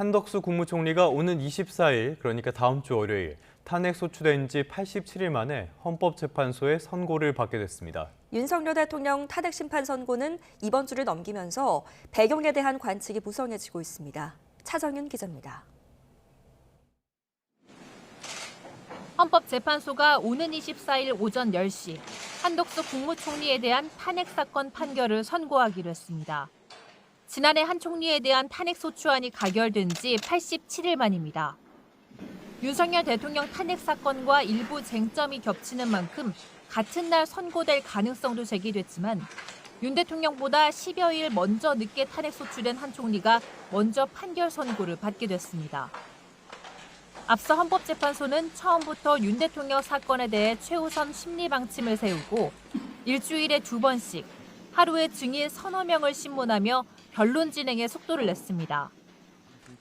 한덕수 국무총리가 오는 24일, 그러니까 다음 주 월요일, 탄핵 소추된 지 87일 만에 헌법재판소의 선고를 받게 됐습니다. 윤석열 대통령 탄핵 심판 선고는 이번 주를 넘기면서 배경에 대한 관측이 무성해지고 있습니다. 차정윤 기자입니다. 헌법재판소가 오는 24일 오전 10시 한덕수 국무총리에 대한 탄핵 사건 판결을 선고하기로 했습니다. 지난해 한 총리에 대한 탄핵 소추안이 가결된 지 87일 만입니다. 윤석열 대통령 탄핵 사건과 일부 쟁점이 겹치는 만큼 같은 날 선고될 가능성도 제기됐지만 윤 대통령보다 10여일 먼저 늦게 탄핵 소추된 한 총리가 먼저 판결 선고를 받게 됐습니다. 앞서 헌법재판소는 처음부터 윤 대통령 사건에 대해 최우선 심리 방침을 세우고 일주일에 2번씩 하루에 증인 서너 명을 신문하며 변론 진행에 속도를 냈습니다.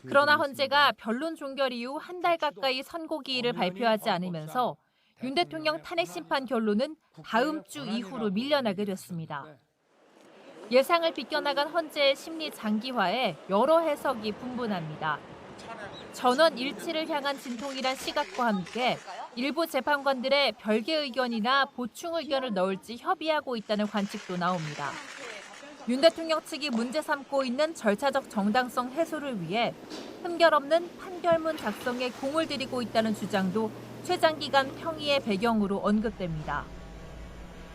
그러나 헌재가 변론 종결 이후 한 달 가까이 선고 기일을 발표하지 않으면서 윤 대통령 탄핵 심판 결론은 다음 주 이후로 밀려나게 됐습니다. 예상을 비껴나간 헌재의 심리 장기화에 여러 해석이 분분합니다. 전원 일치를 향한 진통이란 시각과 함께 일부 재판관들의 별개 의견이나 보충 의견을 넣을지 협의하고 있다는 관측도 나옵니다. 윤 대통령 측이 문제 삼고 있는 절차적 정당성 해소를 위해 흠결 없는 판결문 작성에 공을 들이고 있다는 주장도 최장기간 평의의 배경으로 언급됩니다.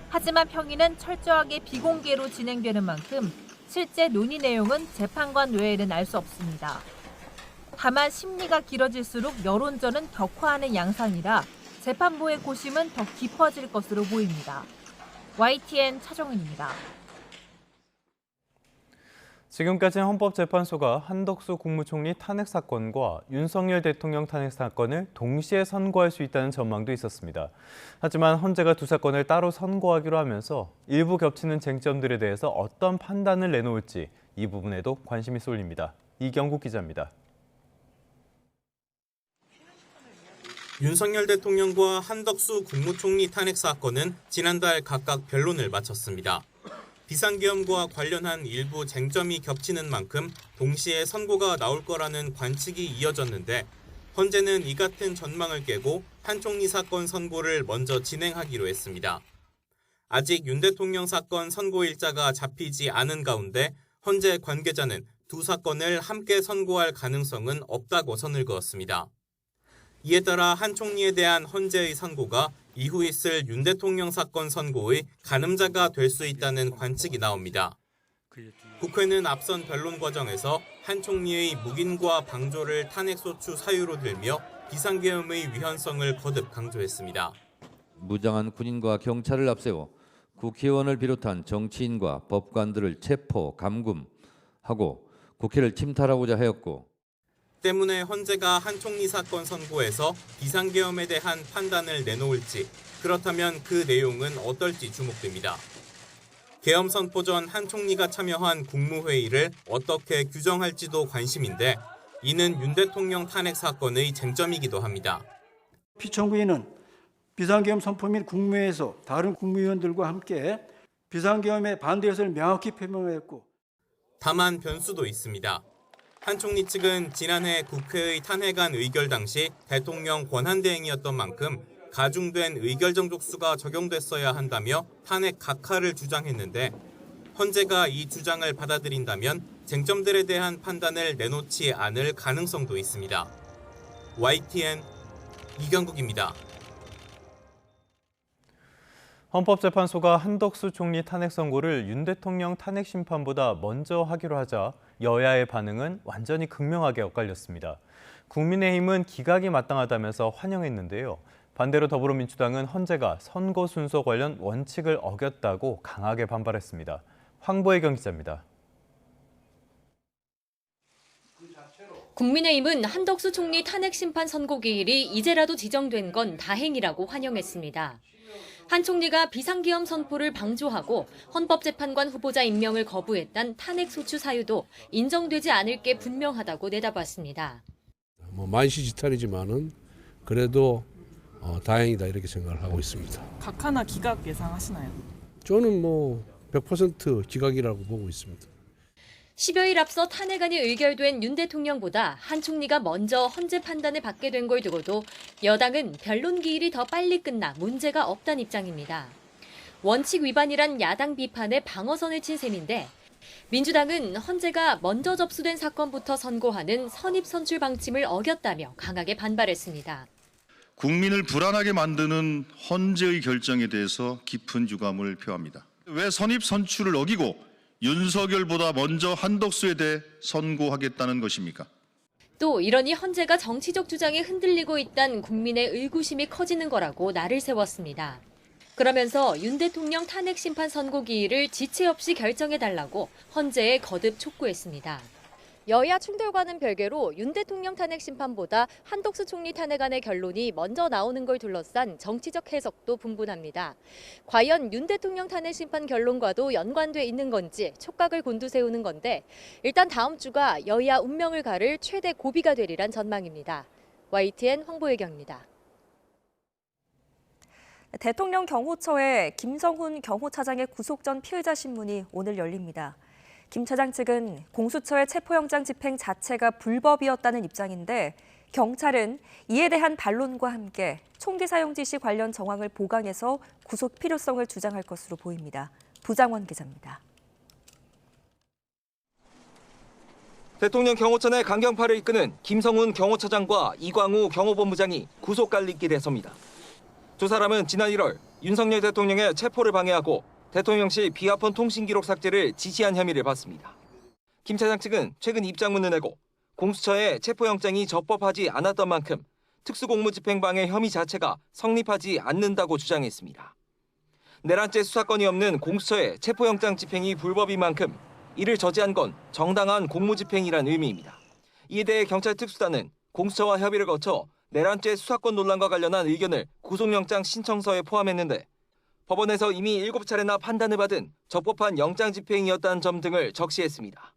하지만 평의는 철저하게 비공개로 진행되는 만큼 실제 논의 내용은 재판관 외에는 알 수 없습니다. 다만 심리가 길어질수록 여론전은 격화하는 양상이라 재판부의 고심은 더 깊어질 것으로 보입니다. YTN 차정은입니다. 지금까지 헌법재판소가 한덕수 국무총리 탄핵 사건과 윤석열 대통령 탄핵 사건을 동시에 선고할 수 있다는 전망도 있었습니다. 하지만 헌재가 두 사건을 따로 선고하기로 하면서 일부 겹치는 쟁점들에 대해서 어떤 판단을 내놓을지 이 부분에도 관심이 쏠립니다. 이경국 기자입니다. 윤석열 대통령과 한덕수 국무총리 탄핵 사건은 지난달 각각 변론을 마쳤습니다. 비상계엄과 관련한 일부 쟁점이 겹치는 만큼 동시에 선고가 나올 거라는 관측이 이어졌는데 헌재는 이 같은 전망을 깨고 한 총리 사건 선고를 먼저 진행하기로 했습니다. 아직 윤 대통령 사건 선고 일자가 잡히지 않은 가운데 헌재 관계자는 두 사건을 함께 선고할 가능성은 없다고 선을 그었습니다. 이에 따라 한 총리에 대한 헌재의 선고가 이후 있을 윤 대통령 사건 선고의 가늠자가 될 수 있다는 관측이 나옵니다. 국회는 앞선 변론 과정에서 한 총리의 묵인과 방조를 탄핵소추 사유로 들며 비상계엄의 위헌성을 거듭 강조했습니다. 무장한 군인과 경찰을 앞세워 국회의원을 비롯한 정치인과 법관들을 체포, 감금하고 국회를 침탈하고자 하였고 때문에 헌재가 한 총리 사건 선고에서 비상계엄에 대한 판단을 내놓을지, 그렇다면 그 내용은 어떨지 주목됩니다. 계엄 선포 전 한 총리가 참여한 국무회의를 어떻게 규정할지도 관심인데 이는 윤 대통령 탄핵 사건의 쟁점이기도 합니다. 피청구인은 비상계엄 선포 및 국무회의에서 다른 국무위원들과 함께 비상계엄에 반대 의사를 명확히 표명했고 다만 변수도 있습니다. 한 총리 측은 지난해 국회의 탄핵안 의결 당시 대통령 권한대행이었던 만큼 가중된 의결 정족수가 적용됐어야 한다며 탄핵 각하를 주장했는데 헌재가 이 주장을 받아들인다면 쟁점들에 대한 판단을 내놓지 않을 가능성도 있습니다. YTN 이경국입니다. 헌법재판소가 한덕수 총리 탄핵 선고를 윤 대통령 탄핵 심판보다 먼저 하기로 하자 여야의 반응은 완전히 극명하게 엇갈렸습니다. 국민의힘은 기각이 마땅하다면서 환영했는데요. 반대로 더불어민주당은 헌재가 선고 순서 관련 원칙을 어겼다고 강하게 반발했습니다. 황보혜경 기자입니다. 국민의힘은 한덕수 총리 탄핵 심판 선고 기일이 이제라도 지정된 건 다행이라고 환영했습니다. 한 총리가 비상계엄 선포를 방조하고 헌법재판관 후보자 임명을 거부했단 탄핵 소추 사유도 인정되지 않을 게 분명하다고 내다봤습니다. 만시지탄이지만은 그래도 다행이다 이렇게 생각을 하고 있습니다. 각하나 기각 예상하시나요? 저는 100% 기각이라고 보고 있습니다. 10여일 앞서 탄핵안이 의결된 윤 대통령보다 한 총리가 먼저 헌재 판단을 받게 된 걸 두고도 여당은 변론 기일이 더 빨리 끝나 문제가 없다는 입장입니다. 원칙 위반이란 야당 비판에 방어선을 친 셈인데 민주당은 헌재가 먼저 접수된 사건부터 선고하는 선입선출 방침을 어겼다며 강하게 반발했습니다. 국민을 불안하게 만드는 헌재의 결정에 대해서 깊은 유감을 표합니다. 왜 선입선출을 어기고 윤석열보다 먼저 한덕수에 대해 선고하겠다는 것입니까? 또 이러니 헌재가 정치적 주장에 흔들리고 있다는 국민의 의구심이 커지는 거라고 날을 세웠습니다. 그러면서 윤 대통령 탄핵 심판 선고 기일을 지체 없이 결정해달라고 헌재에 거듭 촉구했습니다. 여야 충돌과는 별개로 윤 대통령 탄핵 심판보다 한덕수 총리 탄핵안의 결론이 먼저 나오는 걸 둘러싼 정치적 해석도 분분합니다. 과연 윤 대통령 탄핵 심판 결론과도 연관돼 있는 건지 촉각을 곤두세우는 건데 일단 다음 주가 여야 운명을 가를 최대 고비가 되리란 전망입니다. YTN 황보혜경입니다. 대통령 경호처에 김성훈 경호차장의 구속 전 피의자 신문이 오늘 열립니다. 김 차장 측은 공수처의 체포영장 집행 자체가 불법이었다는 입장인데 경찰은 이에 대한 반론과 함께 총기 사용 지시 관련 정황을 보강해서 구속 필요성을 주장할 것으로 보입니다. 부장원 기자입니다. 대통령 경호처 내 강경파를 이끄는 김성훈 경호차장과 이광우 경호본부장이 구속 갈리길에 대해서입니다. 두 사람은 지난 1월 윤석열 대통령의 체포를 방해하고 대통령실 비화폰 통신기록 삭제를 지시한 혐의를 받습니다. 김 차장 측은 최근 입장문을 내고 공수처의 체포영장이 적법하지 않았던 만큼 특수공무집행방해 혐의 자체가 성립하지 않는다고 주장했습니다. 내란죄 수사권이 없는 공수처의 체포영장 집행이 불법인 만큼 이를 저지한 건 정당한 공무집행이란 의미입니다. 이에 대해 경찰 특수단은 공수처와 협의를 거쳐 내란죄 수사권 논란과 관련한 의견을 구속영장 신청서에 포함했는데 법원에서 이미 7차례나 판단을 받은 적법한 영장 집행이었다는 점 등을 적시했습니다.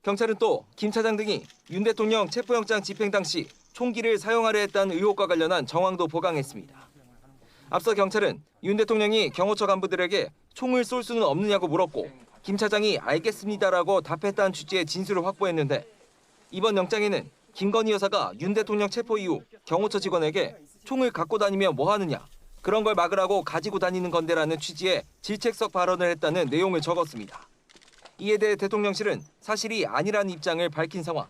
경찰은 또 김 차장 등이 윤 대통령 체포영장 집행 당시 총기를 사용하려 했다는 의혹과 관련한 정황도 보강했습니다. 앞서 경찰은 윤 대통령이 경호처 간부들에게 총을 쏠 수는 없느냐고 물었고 김 차장이 알겠습니다라고 답했다는 취지의 진술을 확보했는데 이번 영장에는 김건희 여사가 윤 대통령 체포 이후 경호처 직원에게 총을 갖고 다니면 뭐 하느냐, 그런 걸 막으라고 가지고 다니는 건데라는 취지의 질책석 발언을 했다는 내용을 적었습니다. 이에 대해 대통령실은 사실이 아니라는 입장을 밝힌 상황.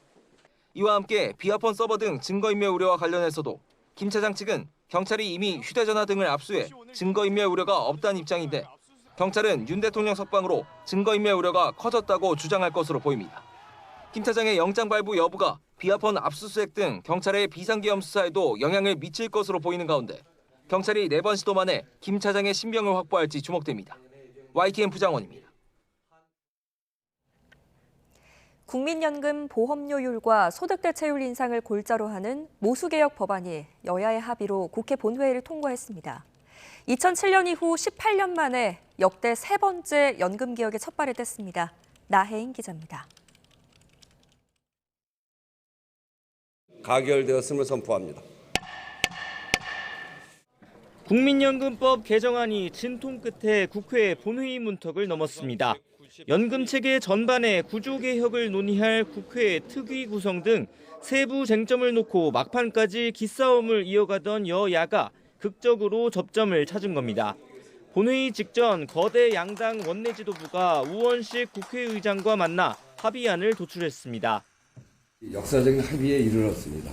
이와 함께 비화폰 서버 등 증거인멸 우려와 관련해서도 김 차장 측은 경찰이 이미 휴대전화 등을 압수해 증거인멸 우려가 없다는 입장인데 경찰은 윤 대통령 석방으로 증거인멸 우려가 커졌다고 주장할 것으로 보입니다. 김 차장의 영장 발부 여부가 비화폰 압수수색 등 경찰의 비상계엄 수사에도 영향을 미칠 것으로 보이는 가운데 경찰이 4번 시도 만에 김 차장의 신병을 확보할지 주목됩니다. YTN 부장원입니다. 국민연금 보험료율과 소득대체율 인상을 골자로 하는 모수개혁 법안이 여야의 합의로 국회 본회의를 통과했습니다. 2007년 이후 18년 만에 역대 3번째 연금 개혁의 첫발을 뗐습니다. 나혜인 기자입니다. 가결되었음을 선포합니다. 국민연금법 개정안이 진통 끝에 국회 본회의 문턱을 넘었습니다. 연금체계 전반의 구조개혁을 논의할 국회 특위 구성 등 세부 쟁점을 놓고 막판까지 기싸움을 이어가던 여야가 극적으로 접점을 찾은 겁니다. 본회의 직전 거대 양당 원내 지도부가 우원식 국회의장과 만나 합의안을 도출했습니다. 역사적인 합의에 이르렀습니다.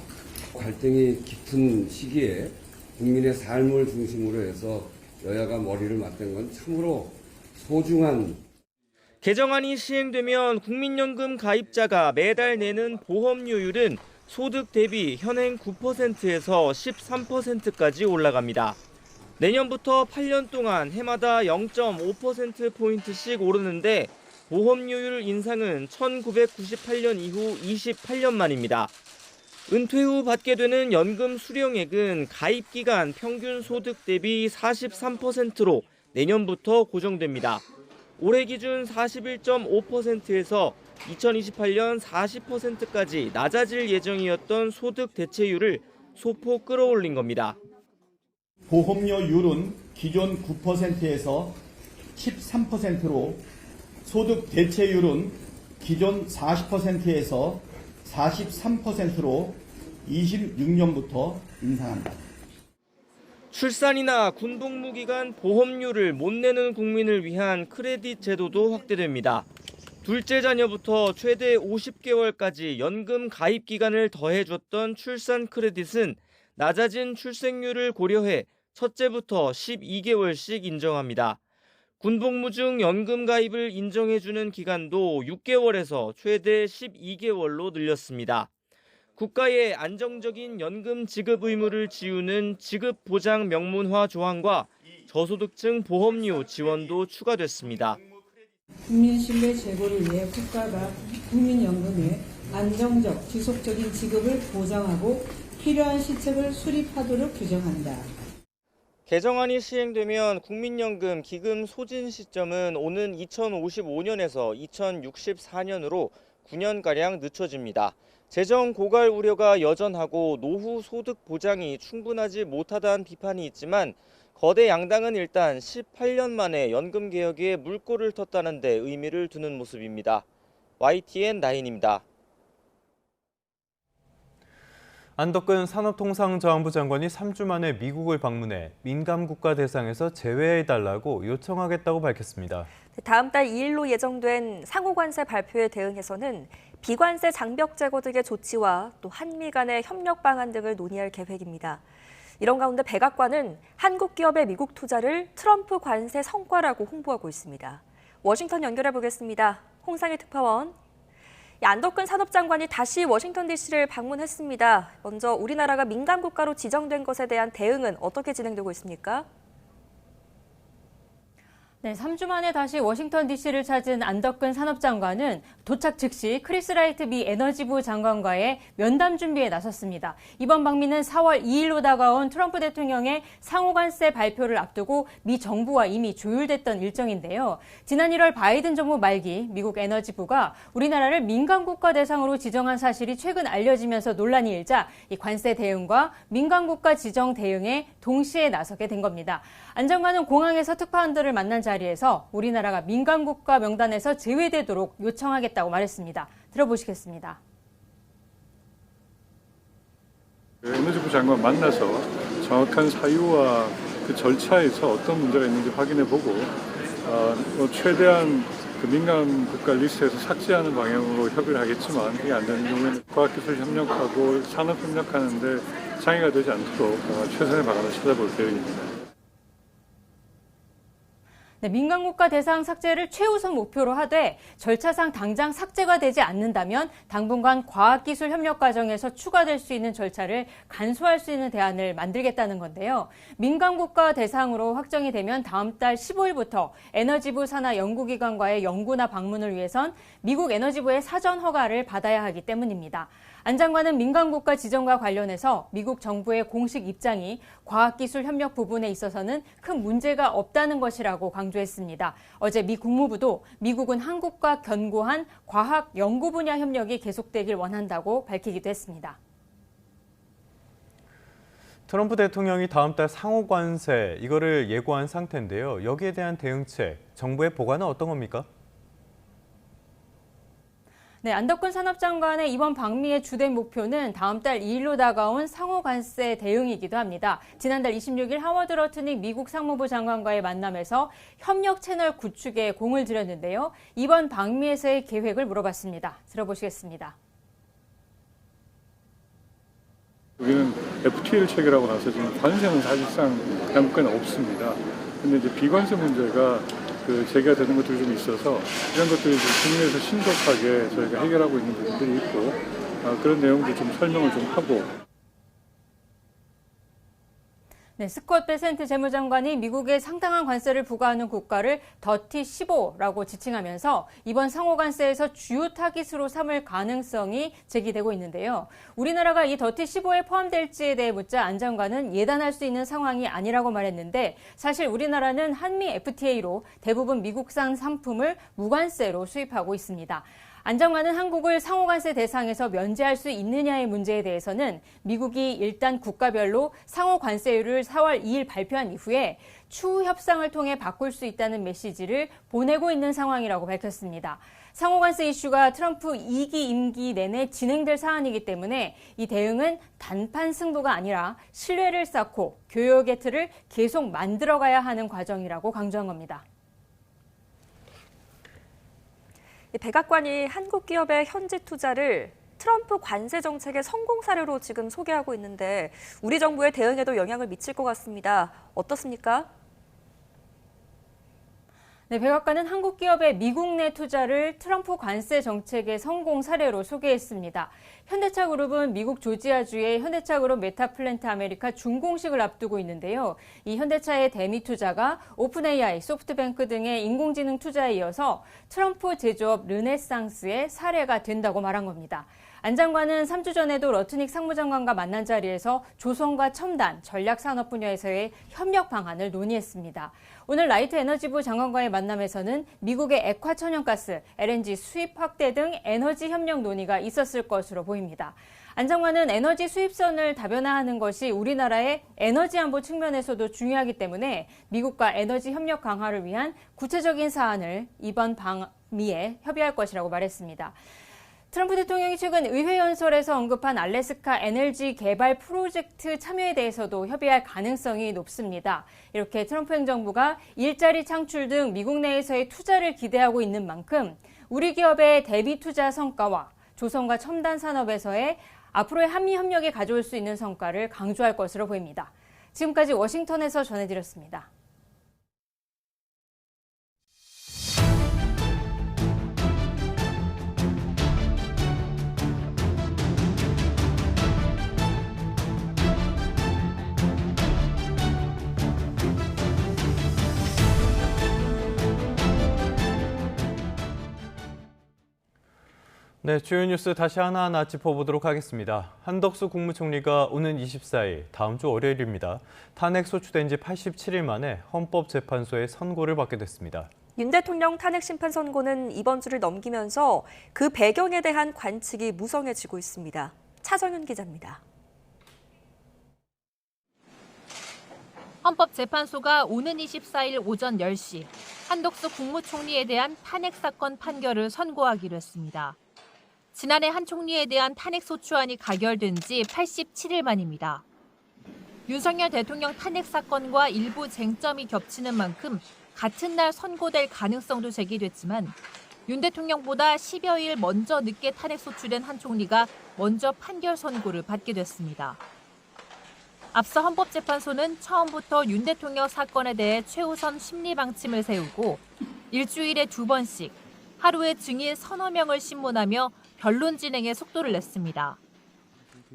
갈등이 깊은 시기에 국민의 삶을 중심으로 해서 여야가 머리를 맞댄 건 참으로 소중한. 개정안이 시행되면 국민연금 가입자가 매달 내는 보험료율은 소득 대비 현행 9%에서 13%까지 올라갑니다. 내년부터 8년 동안 해마다 0.5%포인트씩 오르는데 보험료율 인상은 1998년 이후 28년 만입니다. 은퇴 후 받게 되는 연금 수령액은 가입 기간 평균 소득 대비 43%로 내년부터 고정됩니다. 올해 기준 41.5%에서 2028년 40%까지 낮아질 예정이었던 소득 대체율을 소폭 끌어올린 겁니다. 보험료율은 기존 9%에서 13%로 소득 대체율은 기존 40%에서 43%로 26년부터 인상한다. 출산이나 군복무 기간 보험료를 못 내는 국민을 위한 크레딧 제도도 확대됩니다. 둘째 자녀부터 최대 50개월까지 연금 가입 기간을 더해줬던 출산 크레딧은 낮아진 출생률을 고려해 첫째부터 12개월씩 인정합니다. 군복무 중 연금 가입을 인정해주는 기간도 6개월에서 최대 12개월로 늘렸습니다. 국가의 안정적인 연금 지급 의무를 지우는 지급 보장 명문화 조항과 저소득층 보험료 지원도 추가됐습니다. 국민 신뢰 제고를 위해 국가가 국민연금의 안정적 지속적인 지급을 보장하고 필요한 시책을 수립하도록 규정한다. 개정안이 시행되면 국민연금 기금 소진 시점은 오는 2055년에서 2064년으로 9년가량 늦춰집니다. 재정 고갈 우려가 여전하고 노후 소득 보장이 충분하지 못하다는 비판이 있지만 거대 양당은 일단 18년 만에 연금 개혁에 물꼬를 텄다는 데 의미를 두는 모습입니다. YTN9입니다. 안덕근 산업통상자원부 장관이 3주 만에 미국을 방문해 민감국가 대상에서 제외해달라고 요청하겠다고 밝혔습니다. 다음 달 2일로 예정된 상호관세 발표에 대응해서는 비관세 장벽 제거 등의 조치와 또 한미 간의 협력 방안 등을 논의할 계획입니다. 이런 가운데 백악관은 한국 기업의 미국 투자를 트럼프 관세 성과라고 홍보하고 있습니다. 워싱턴 연결해 보겠습니다. 홍상희 특파원. 안덕근 산업장관이 다시 워싱턴 DC를 방문했습니다. 먼저 우리나라가 민감 국가로 지정된 것에 대한 대응은 어떻게 진행되고 있습니까? 네, 3주 만에 다시 워싱턴 DC를 찾은 안덕근 산업장관은 도착 즉시 크리스 라이트 미 에너지부 장관과의 면담 준비에 나섰습니다. 이번 방미는 4월 2일로 다가온 트럼프 대통령의 상호관세 발표를 앞두고 미 정부와 이미 조율됐던 일정인데요. 지난 1월 바이든 정부 말기 미국 에너지부가 우리나라를 민감국가 대상으로 지정한 사실이 최근 알려지면서 논란이 일자 이 관세 대응과 민감국가 지정 대응에 동시에 나서게 된 겁니다. 안 장관은 공항에서 특파원들을 만난 자리에서 우리나라가 민감국가 명단에서 제외되도록 요청하겠다고 말했습니다. 들어보시겠습니다. 에너지부 장관 만나서 정확한 사유와 그 절차에서 어떤 문제가 있는지 확인해보고 최대한 그 민감 국가 리스트에서 삭제하는 방향으로 협의를 하겠지만 그게 안 되는 경우에는 과학기술 협력하고 산업 협력하는데 장애가 되지 않도록 최선의 방안을 찾아볼 계획입니다. 네, 민감국가 대상 삭제를 최우선 목표로 하되 절차상 당장 삭제가 되지 않는다면 당분간 과학기술 협력 과정에서 추가될 수 있는 절차를 간소화할 수 있는 대안을 만들겠다는 건데요. 민감국가 대상으로 확정이 되면 다음 달 15일부터 에너지부 산하 연구기관과의 연구나 방문을 위해선 미국 에너지부의 사전 허가를 받아야 하기 때문입니다. 안 장관은 민감국가 지정과 관련해서 미국 정부의 공식 입장이 과학기술 협력 부분에 있어서는 큰 문제가 없다는 것이라고 강조했습니다. 어제 미 국무부도 미국은 한국과 견고한 과학 연구 분야 협력이 계속되길 원한다고 밝히기도 했습니다. 트럼프 대통령이 다음 달 상호관세 이거를 예고한 상태인데요. 여기에 대한 대응책, 정부의 보관은 어떤 겁니까? 네, 안덕근 산업장관의 이번 방미의 주된 목표는 다음 달 2일로 다가온 상호관세 대응이기도 합니다. 지난달 26일 하워드 러트닉 미국 상무부 장관과의 만남에서 협력 채널 구축에 공을 들였는데요. 이번 방미에서의 계획을 물어봤습니다. 들어보시겠습니다. 여기는 FTA를 체결하고 나서 지금 관세는 사실상 양국에는 없습니다. 근데 이제 비관세 문제가 제기가 되는 것들이 좀 있어서 이런 것들이 국내에서 신속하게 저희가 해결하고 있는 부분들이 있고 그런 내용도 좀 설명을 좀 하고. 네, 스콧 베센트 재무장관이 미국에 상당한 관세를 부과하는 국가를 더티 15라고 지칭하면서 이번 상호관세에서 주요 타깃으로 삼을 가능성이 제기되고 있는데요. 우리나라가 이 더티 15에 포함될지에 대해 묻자 안 장관은 예단할 수 있는 상황이 아니라고 말했는데 사실 우리나라는 한미 FTA로 대부분 미국산 상품을 무관세로 수입하고 있습니다. 안 장관은 한국을 상호관세 대상에서 면제할 수 있느냐의 문제에 대해서는 미국이 일단 국가별로 상호관세율을 4월 2일 발표한 이후에 추후 협상을 통해 바꿀 수 있다는 메시지를 보내고 있는 상황이라고 밝혔습니다. 상호관세 이슈가 트럼프 2기 임기 내내 진행될 사안이기 때문에 이 대응은 단판 승부가 아니라 신뢰를 쌓고 교역의 틀을 계속 만들어가야 하는 과정이라고 강조한 겁니다. 백악관이 한국 기업의 현지 투자를 트럼프 관세 정책의 성공 사례로 지금 소개하고 있는데 우리 정부의 대응에도 영향을 미칠 것 같습니다. 어떻습니까? 네, 백악관은 한국 기업의 미국 내 투자를 트럼프 관세 정책의 성공 사례로 소개했습니다. 현대차 그룹은 미국 조지아주의 현대차 그룹 메타플랜트 아메리카 준공식을 앞두고 있는데요. 이 현대차의 대미 투자가 오픈 AI, 소프트뱅크 등의 인공지능 투자에 이어서 트럼프 제조업 르네상스의 사례가 된다고 말한 겁니다. 안 장관은 3주 전에도 러트닉 상무장관과 만난 자리에서 조선과 첨단, 전략산업 분야에서의 협력 방안을 논의했습니다. 오늘 라이트 에너지부 장관과의 만남에서는 미국의 액화 천연가스, LNG 수입 확대 등 에너지 협력 논의가 있었을 것으로 보입니다. 안 장관은 에너지 수입선을 다변화하는 것이 우리나라의 에너지 안보 측면에서도 중요하기 때문에 미국과 에너지 협력 강화를 위한 구체적인 사안을 이번 방미에 협의할 것이라고 말했습니다. 트럼프 대통령이 최근 의회 연설에서 언급한 알래스카 에너지 개발 프로젝트 참여에 대해서도 협의할 가능성이 높습니다. 이렇게 트럼프 행정부가 일자리 창출 등 미국 내에서의 투자를 기대하고 있는 만큼 우리 기업의 대비 투자 성과와 조선과 첨단 산업에서의 앞으로의 한미 협력이 가져올 수 있는 성과를 강조할 것으로 보입니다. 지금까지 워싱턴에서 전해드렸습니다. 네, 주요 뉴스 다시 하나하나 짚어보도록 하겠습니다. 한덕수 국무총리가 오는 24일, 다음 주 월요일입니다. 탄핵 소추된 지 87일 만에 헌법재판소의 선고를 받게 됐습니다. 윤 대통령 탄핵 심판 선고는 이번 주를 넘기면서 그 배경에 대한 관측이 무성해지고 있습니다. 차정윤 기자입니다. 헌법재판소가 오는 24일 오전 10시 한덕수 국무총리에 대한 탄핵 사건 판결을 선고하기로 했습니다. 지난해 한 총리에 대한 탄핵 소추안이 가결된 지 87일 만입니다. 윤석열 대통령 탄핵 사건과 일부 쟁점이 겹치는 만큼 같은 날 선고될 가능성도 제기됐지만 윤 대통령보다 10여일 먼저 늦게 탄핵 소추된 한 총리가 먼저 판결 선고를 받게 됐습니다. 앞서 헌법재판소는 처음부터 윤 대통령 사건에 대해 최우선 심리 방침을 세우고 일주일에 2번씩 하루에 증인 서너 명을 신문하며 변론 진행에 속도를 냈습니다.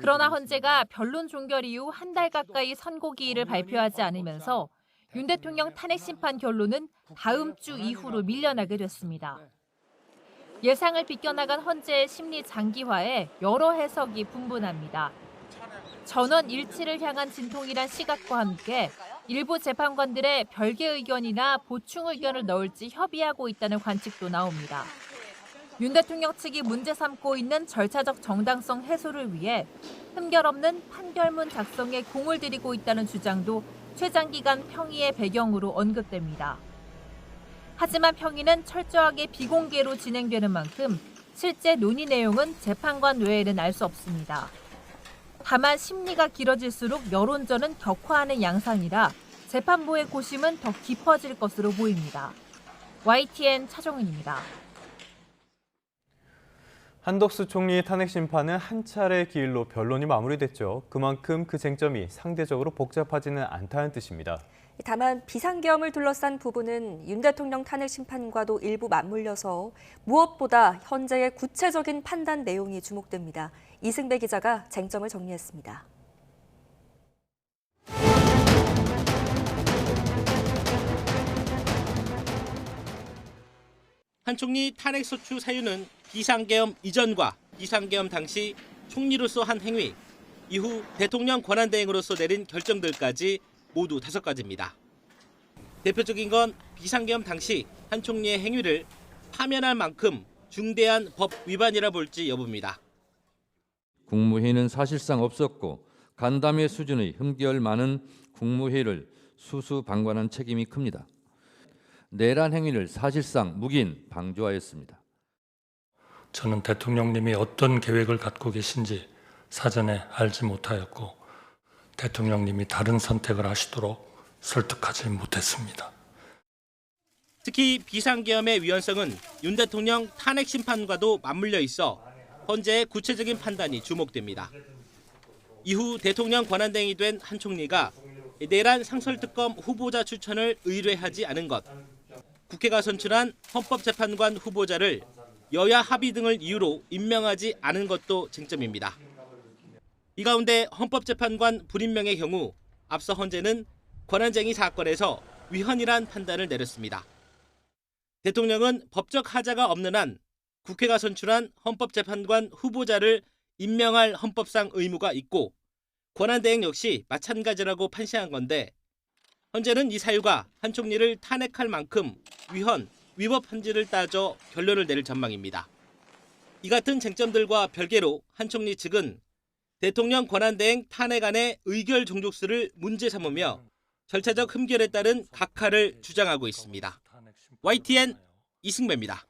그러나 헌재가 변론 종결 이후 한 달 가까이 선고 기일을 발표하지 않으면서 윤 대통령 탄핵 심판 결론은 다음 주 이후로 밀려나게 됐습니다. 예상을 비껴나간 헌재의 심리 장기화에 여러 해석이 분분합니다. 전원 일치를 향한 진통이란 시각과 함께 일부 재판관들의 별개 의견이나 보충 의견을 넣을지 협의하고 있다는 관측도 나옵니다. 윤 대통령 측이 문제 삼고 있는 절차적 정당성 해소를 위해 흠결 없는 판결문 작성에 공을 들이고 있다는 주장도 최장기간 평의의 배경으로 언급됩니다. 하지만 평의는 철저하게 비공개로 진행되는 만큼 실제 논의 내용은 재판관 외에는 알 수 없습니다. 다만 심리가 길어질수록 여론전은 격화하는 양상이라 재판부의 고심은 더 깊어질 것으로 보입니다. YTN 차정은입니다. 한덕수 총리 탄핵 심판은 한 차례 기일로 변론이 마무리됐죠. 그만큼 그 쟁점이 상대적으로 복잡하지는 않다는 뜻입니다. 다만 비상계엄을 둘러싼 부분은 윤 대통령 탄핵 심판과도 일부 맞물려서 무엇보다 현재의 구체적인 판단 내용이 주목됩니다. 이승배 기자가 쟁점을 정리했습니다. 한 총리 탄핵 소추 사유는 비상계엄 이전과 비상계엄 당시 총리로서 한 행위, 이후 대통령 권한대행으로서 내린 결정들까지 모두 5가지입니다. 대표적인 건 비상계엄 당시 한 총리의 행위를 파면할 만큼 중대한 법 위반이라 볼지 여부입니다. 국무회의는 사실상 없었고 간담회 수준의 흠결 많은 국무회의를 수수방관한 책임이 큽니다. 내란 행위를 사실상 묵인, 방조하였습니다. 저는 대통령님이 어떤 계획을 갖고 계신지 사전에 알지 못하였고 대통령님이 다른 선택을 하시도록 설득하지 못했습니다. 특히 비상계엄의 위헌성은 윤 대통령 탄핵 심판과도 맞물려 있어 헌재의 구체적인 판단이 주목됩니다. 이후 대통령 권한대행이 된 한 총리가 내란 상설특검 후보자 추천을 의뢰하지 않은 것, 국회가 선출한 헌법재판관 후보자를 여야 합의 등을 이유로 임명하지 않은 것도 쟁점입니다. 이 가운데 헌법재판관 불임명의 경우 앞서 헌재는 권한쟁의 사건에서 위헌이란 판단을 내렸습니다. 대통령은 법적 하자가 없는 한 국회가 선출한 헌법재판관 후보자를 임명할 헌법상 의무가 있고 권한대행 역시 마찬가지라고 판시한 건데 헌재는 이 사유가 한 총리를 탄핵할 만큼 위헌, 위법한지를 따져 결론을 내릴 전망입니다. 이 같은 쟁점들과 별개로 한 총리 측은 대통령 권한대행 탄핵안의 의결 종족수를 문제 삼으며 절차적 흠결에 따른 각하를 주장하고 있습니다. YTN 이승배입니다.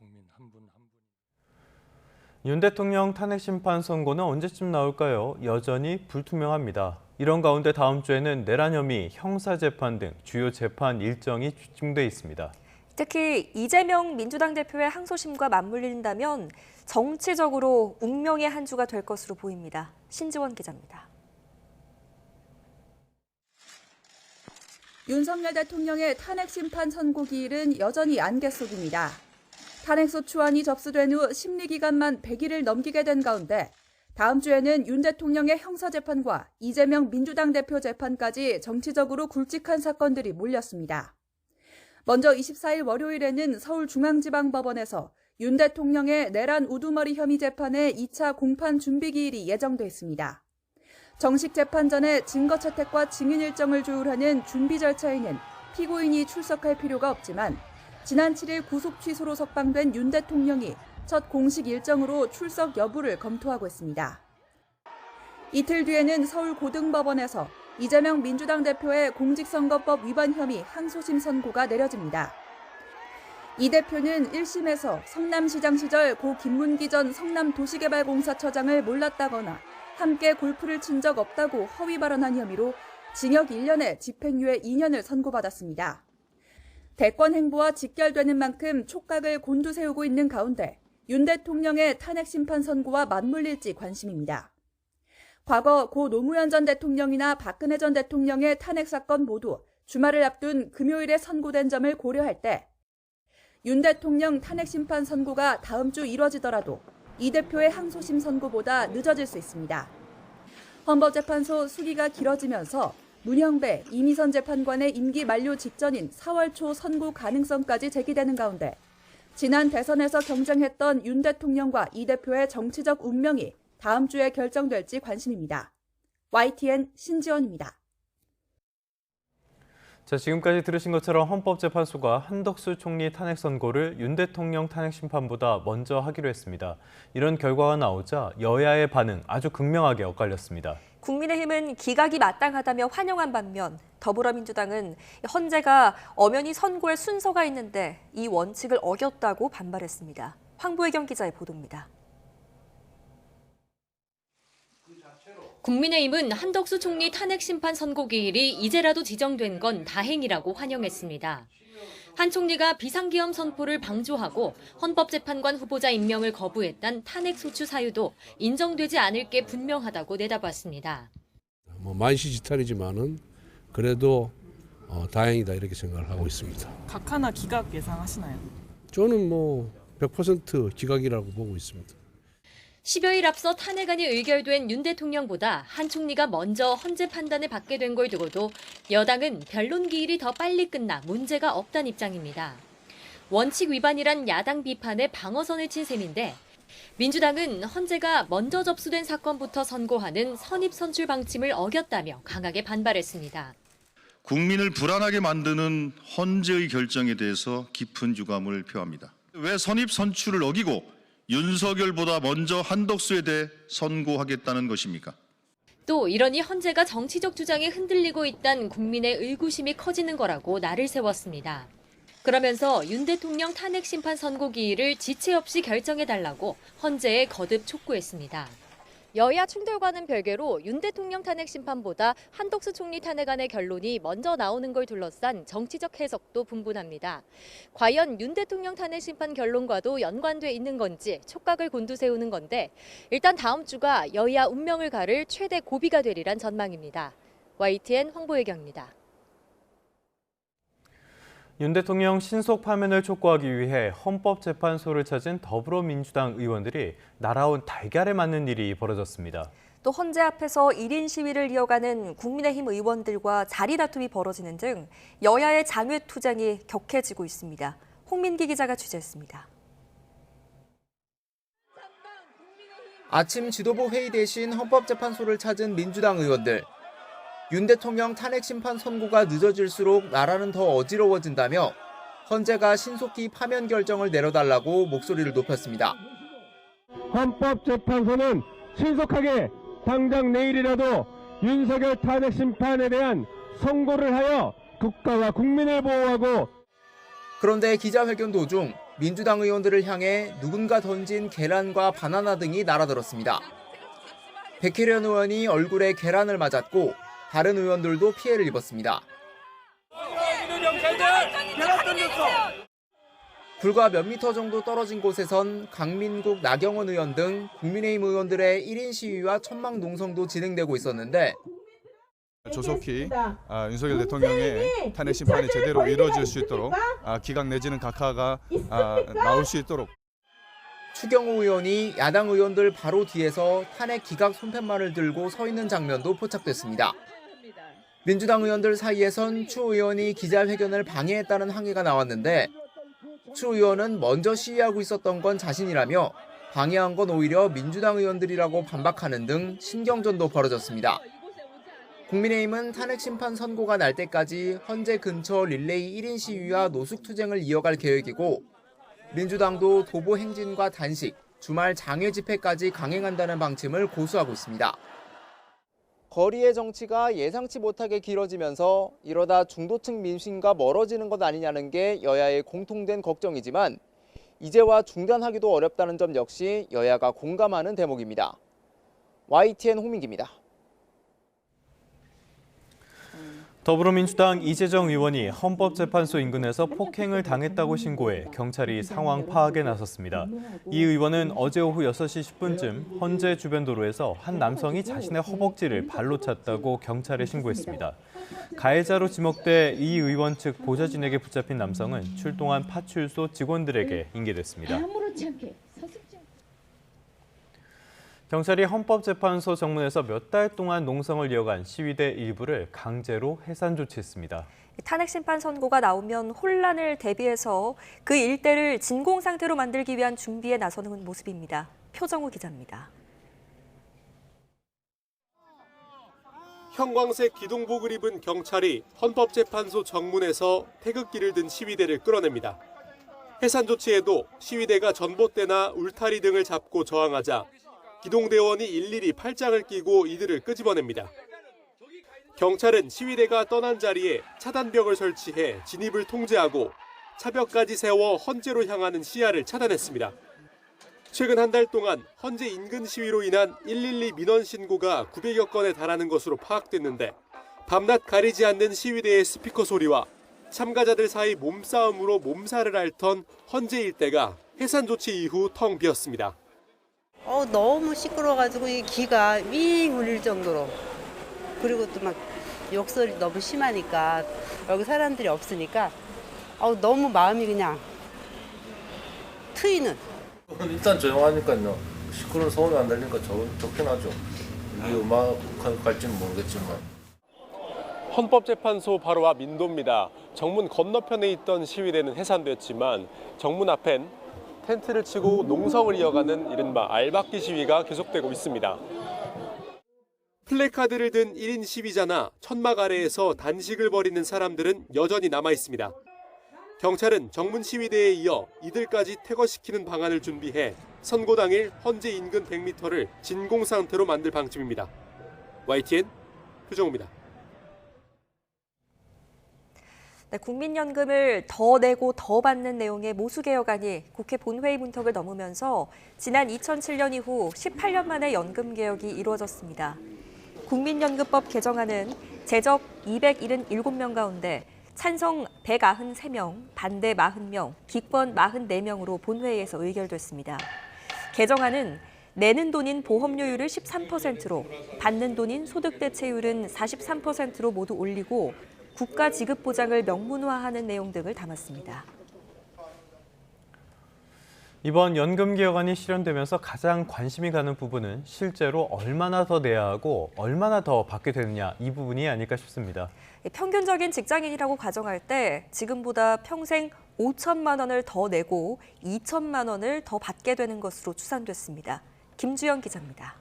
윤 대통령 탄핵 심판 선고는 언제쯤 나올까요? 여전히 불투명합니다. 이런 가운데 다음 주에는 내란 혐의, 형사재판 등 주요 재판 일정이 집중돼 있습니다. 특히 이재명 민주당 대표의 항소심과 맞물린다면 정치적으로 운명의 한 주가 될 것으로 보입니다. 신지원 기자입니다. 윤석열 대통령의 탄핵 심판 선고 기일은 여전히 안개 속입니다. 탄핵소추안이 접수된 후 심리기간만 100일을 넘기게 된 가운데 다음 주에는 윤 대통령의 형사재판과 이재명 민주당 대표 재판까지 정치적으로 굵직한 사건들이 몰렸습니다. 먼저 24일 월요일에는 서울중앙지방법원에서 윤 대통령의 내란 우두머리 혐의 재판의 2차 공판 준비 기일이 예정돼 있습니다. 정식 재판 전에 증거 채택과 증인 일정을 조율하는 준비 절차에는 피고인이 출석할 필요가 없지만 지난 7일 구속 취소로 석방된 윤 대통령이 첫 공식 일정으로 출석 여부를 검토하고 있습니다. 이틀 뒤에는 서울고등법원에서 이재명 민주당 대표의 공직선거법 위반 혐의 항소심 선고가 내려집니다. 이 대표는 1심에서 성남시장 시절 고 김문기 전 성남도시개발공사처장을 몰랐다거나 함께 골프를 친 적 없다고 허위 발언한 혐의로 징역 1년에 집행유예 2년을 선고받았습니다. 대권 행보와 직결되는 만큼 촉각을 곤두세우고 있는 가운데 윤 대통령의 탄핵 심판 선고와 맞물릴지 관심입니다. 과거 고 노무현 전 대통령이나 박근혜 전 대통령의 탄핵 사건 모두 주말을 앞둔 금요일에 선고된 점을 고려할 때 윤 대통령 탄핵 심판 선고가 다음 주 이뤄지더라도 이 대표의 항소심 선고보다 늦어질 수 있습니다. 헌법재판소 수기가 길어지면서 문형배, 이미선 재판관의 임기 만료 직전인 4월 초 선고 가능성까지 제기되는 가운데 지난 대선에서 경쟁했던 윤 대통령과 이 대표의 정치적 운명이 다음 주에 결정될지 관심입니다. YTN 신지원입니다. 자, 지금까지 들으신 것처럼 헌법재판소가 한덕수 총리 탄핵 선고를 윤 대통령 탄핵 심판보다 먼저 하기로 했습니다. 이런 결과가 나오자 여야의 반응 아주 극명하게 엇갈렸습니다. 국민의힘은 기각이 마땅하다며 환영한 반면 더불어민주당은 헌재가 엄연히 선고의 순서가 있는데 이 원칙을 어겼다고 반발했습니다. 황보혜경 기자의 보도입니다. 국민의힘은 한덕수 총리 탄핵 심판 선고 기일이 이제라도 지정된 건 다행이라고 환영했습니다. 한 총리가 비상계엄 선포를 방조하고 헌법재판관 후보자 임명을 거부했단 탄핵 소추 사유도 인정되지 않을 게 분명하다고 내다봤습니다. 만시지탄이지만은 그래도 다행이다 이렇게 생각을 하고 있습니다. 각하나 기각 예상하시나요? 저는 100% 기각이라고 보고 있습니다. 10여일 앞서 탄핵안이 의결된 윤 대통령보다 한 총리가 먼저 헌재 판단을 받게 된 걸 두고도 여당은 변론 기일이 더 빨리 끝나 문제가 없다는 입장입니다. 원칙 위반이란 야당 비판에 방어선을 친 셈인데 민주당은 헌재가 먼저 접수된 사건부터 선고하는 선입선출 방침을 어겼다며 강하게 반발했습니다. 국민을 불안하게 만드는 헌재의 결정에 대해서 깊은 유감을 표합니다. 왜 선입선출을 어기고 윤석열보다 먼저 한덕수에 대해 선고하겠다는 것입니까? 또 이러니 헌재가 정치적 주장에 흔들리고 있다는 국민의 의구심이 커지는 거라고 날을 세웠습니다. 그러면서 윤 대통령 탄핵 심판 선고기일을 지체 없이 결정해달라고 헌재에 거듭 촉구했습니다. 여야 충돌과는 별개로 윤 대통령 탄핵 심판보다 한덕수 총리 탄핵안의 결론이 먼저 나오는 걸 둘러싼 정치적 해석도 분분합니다. 과연 윤 대통령 탄핵 심판 결론과도 연관돼 있는 건지 촉각을 곤두세우는 건데 일단 다음 주가 여야 운명을 가를 최대 고비가 되리란 전망입니다. YTN 황보혜경입니다. 윤 대통령 신속 파면을 촉구하기 위해 헌법재판소를 찾은 더불어민주당 의원들이 날아온 달걀에 맞는 일이 벌어졌습니다. 또 헌재 앞에서 1인 시위를 이어가는 국민의힘 의원들과 자리 다툼이 벌어지는 등 여야의 장외투쟁이 격해지고 있습니다. 홍민기 기자가 취재했습니다. 아침 지도부 회의 대신 헌법재판소를 찾은 민주당 의원들. 윤 대통령 탄핵 심판 선고가 늦어질수록 나라는 더 어지러워진다며 헌재가 신속히 파면 결정을 내려달라고 목소리를 높였습니다. 헌법재판소는 신속하게 당장 내일이라도 윤석열 탄핵 심판에 대한 선고를 하여 국가와 국민을 보호하고. 그런데 기자회견 도중 민주당 의원들을 향해 누군가 던진 계란과 바나나 등이 날아들었습니다. 백혜련 의원이 얼굴에 계란을 맞았고 다른 의원들도 피해를 입었습니다. 불과 몇 미터 정도 떨어진 곳에선 강민국, 나경원 의원 등 국민의힘 의원들의 1인 시위와 천막 농성도 진행되고 있었는데 조속히 윤석열 대통령의 탄핵 심판이 제대로 이루어질 수 있도록 기각 내지는 각하가 나올 수 있도록. 추경호 의원이 야당 의원들 바로 뒤에서 탄핵 기각 손팻말을 들고 서 있는 장면도 포착됐습니다. 민주당 의원들 사이에선 추 의원이 기자회견을 방해했다는 항의가 나왔는데 추 의원은 먼저 시위하고 있었던 건 자신이라며 방해한 건 오히려 민주당 의원들이라고 반박하는 등 신경전도 벌어졌습니다. 국민의힘은 탄핵 심판 선고가 날 때까지 헌재 근처 릴레이 1인 시위와 노숙투쟁을 이어갈 계획이고 민주당도 도보 행진과 단식, 주말 장외 집회까지 강행한다는 방침을 고수하고 있습니다. 거리의 정치가 예상치 못하게 길어지면서 이러다 중도층 민심과 멀어지는 것 아니냐는 게 여야의 공통된 걱정이지만 이제와 중단하기도 어렵다는 점 역시 여야가 공감하는 대목입니다. YTN 홍민기입니다. 더불어민주당 이재정 의원이 헌법재판소 인근에서 폭행을 당했다고 신고해 경찰이 상황 파악에 나섰습니다. 이 의원은 어제 오후 6시 10분쯤 헌재 주변 도로에서 한 남성이 자신의 허벅지를 발로 찼다고 경찰에 신고했습니다. 가해자로 지목돼 이 의원 측 보좌진에게 붙잡힌 남성은 출동한 파출소 직원들에게 인계됐습니다. 경찰이 헌법재판소 정문에서 몇 달 동안 농성을 이어간 시위대 일부를 강제로 해산 조치했습니다. 탄핵 심판 선고가 나오면 혼란을 대비해서 그 일대를 진공 상태로 만들기 위한 준비에 나서는 모습입니다. 표정우 기자입니다. 형광색 기동복을 입은 경찰이 헌법재판소 정문에서 태극기를 든 시위대를 끌어냅니다. 해산 조치에도 시위대가 전봇대나 울타리 등을 잡고 저항하자 기동대원이 일일이 팔짱을 끼고 이들을 끄집어냅니다. 경찰은 시위대가 떠난 자리에 차단벽을 설치해 진입을 통제하고 차벽까지 세워 헌재로 향하는 시야를 차단했습니다. 최근 한 달 동안 헌재 인근 시위로 인한 112 민원 신고가 900여 건에 달하는 것으로 파악됐는데 밤낮 가리지 않는 시위대의 스피커 소리와 참가자들 사이 몸싸움으로 몸살을 앓던 헌재 일대가 해산 조치 이후 텅 비었습니다. 너무 시끄러워가지고 이 귀가 윙 울릴 정도로. 그리고 또 막 욕설이 너무 심하니까 여기 사람들이 없으니까 너무 마음이 그냥 트이는. 일단 조용하니까요. 시끄러운 소음이 안 들리니까 좋긴 하죠. 이게 음악 갈지는 모르겠지만. 헌법재판소 바로 앞 인도입니다. 정문 건너편에 있던 시위대는 해산됐지만 정문 앞엔 텐트를 치고 농성을 이어가는 이른바 알박기 시위가 계속되고 있습니다. 플래카드를 든 1인 시위자나 천막 아래에서 단식을 벌이는 사람들은 여전히 남아 있습니다. 경찰은 정문 시위대에 이어 이들까지 퇴거시키는 방안을 준비해 선고 당일 헌재 인근 100m를 진공 상태로 만들 방침입니다. YTN 표정우입니다. 네, 국민연금을 더 내고 더 받는 내용의 모수개혁안이 국회 본회의 문턱을 넘으면서 지난 2007년 이후 18년 만에 연금개혁이 이루어졌습니다. 국민연금법 개정안은 제적 277명 가운데 찬성 193명, 반대 40명, 기권 44명으로 본회의에서 의결됐습니다. 개정안은 내는 돈인 보험료율을 13%로, 받는 돈인 소득대체율은 43%로 모두 올리고 국가 지급 보장을 명문화하는 내용 등을 담았습니다. 이번 연금 개혁안이 실현되면서 가장 관심이 가는 부분은 실제로 얼마나 더 내야 하고 얼마나 더 받게 되느냐, 이 부분이 아닐까 싶습니다. 평균적인 직장인이라고 가정할 때 지금보다 평생 5천만 원을 더 내고 2천만 원을 더 받게 되는 것으로 추산됐습니다. 김주영 기자입니다.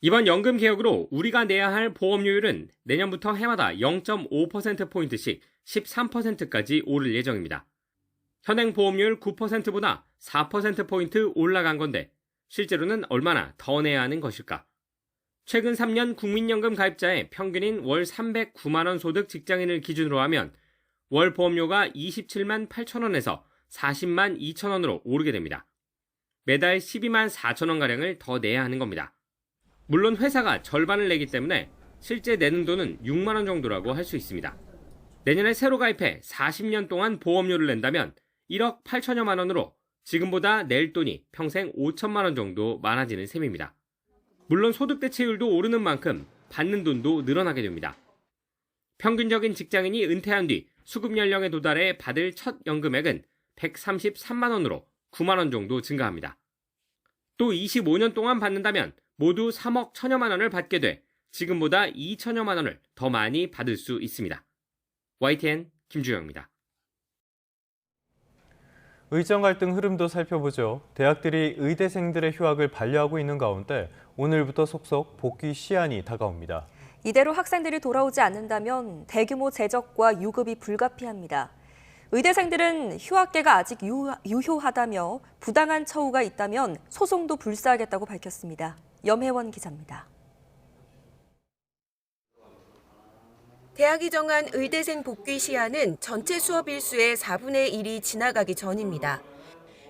이번 연금 개혁으로 우리가 내야 할 보험료율은 내년부터 해마다 0.5%포인트씩 13%까지 오를 예정입니다. 현행 보험료율 9%보다 4%포인트 올라간 건데 실제로는 얼마나 더 내야 하는 것일까? 최근 3년 국민연금 가입자의 평균인 월 309만 원 소득 직장인을 기준으로 하면 월 보험료가 27만 8천 원에서 40만 2천 원으로 오르게 됩니다. 매달 12만 4천 원가량을 더 내야 하는 겁니다. 물론 회사가 절반을 내기 때문에 실제 내는 돈은 6만 원 정도라고 할 수 있습니다. 내년에 새로 가입해 40년 동안 보험료를 낸다면 1억 8천여만 원으로 지금보다 낼 돈이 평생 5천만 원 정도 많아지는 셈입니다. 물론 소득대체율도 오르는 만큼 받는 돈도 늘어나게 됩니다. 평균적인 직장인이 은퇴한 뒤 수급 연령에 도달해 받을 첫 연금액은 133만 원으로 9만 원 정도 증가합니다. 또 25년 동안 받는다면 모두 3억 1천여만 원을 받게 돼 지금보다 2천여만 원을 더 많이 받을 수 있습니다. YTN 김주영입니다. 의정 갈등 흐름도 살펴보죠. 대학들이 의대생들의 휴학을 반려하고 있는 가운데 오늘부터 속속 복귀 시한이 다가옵니다. 이대로 학생들이 돌아오지 않는다면 대규모 재적과 유급이 불가피합니다. 의대생들은 휴학계가 아직 유효하다며 부당한 처우가 있다면 소송도 불사하겠다고 밝혔습니다. 염혜원 기자입니다. 대학이 정한 의대생 복귀 시한은 전체 수업 일수의 4분의 1이 지나가기 전입니다.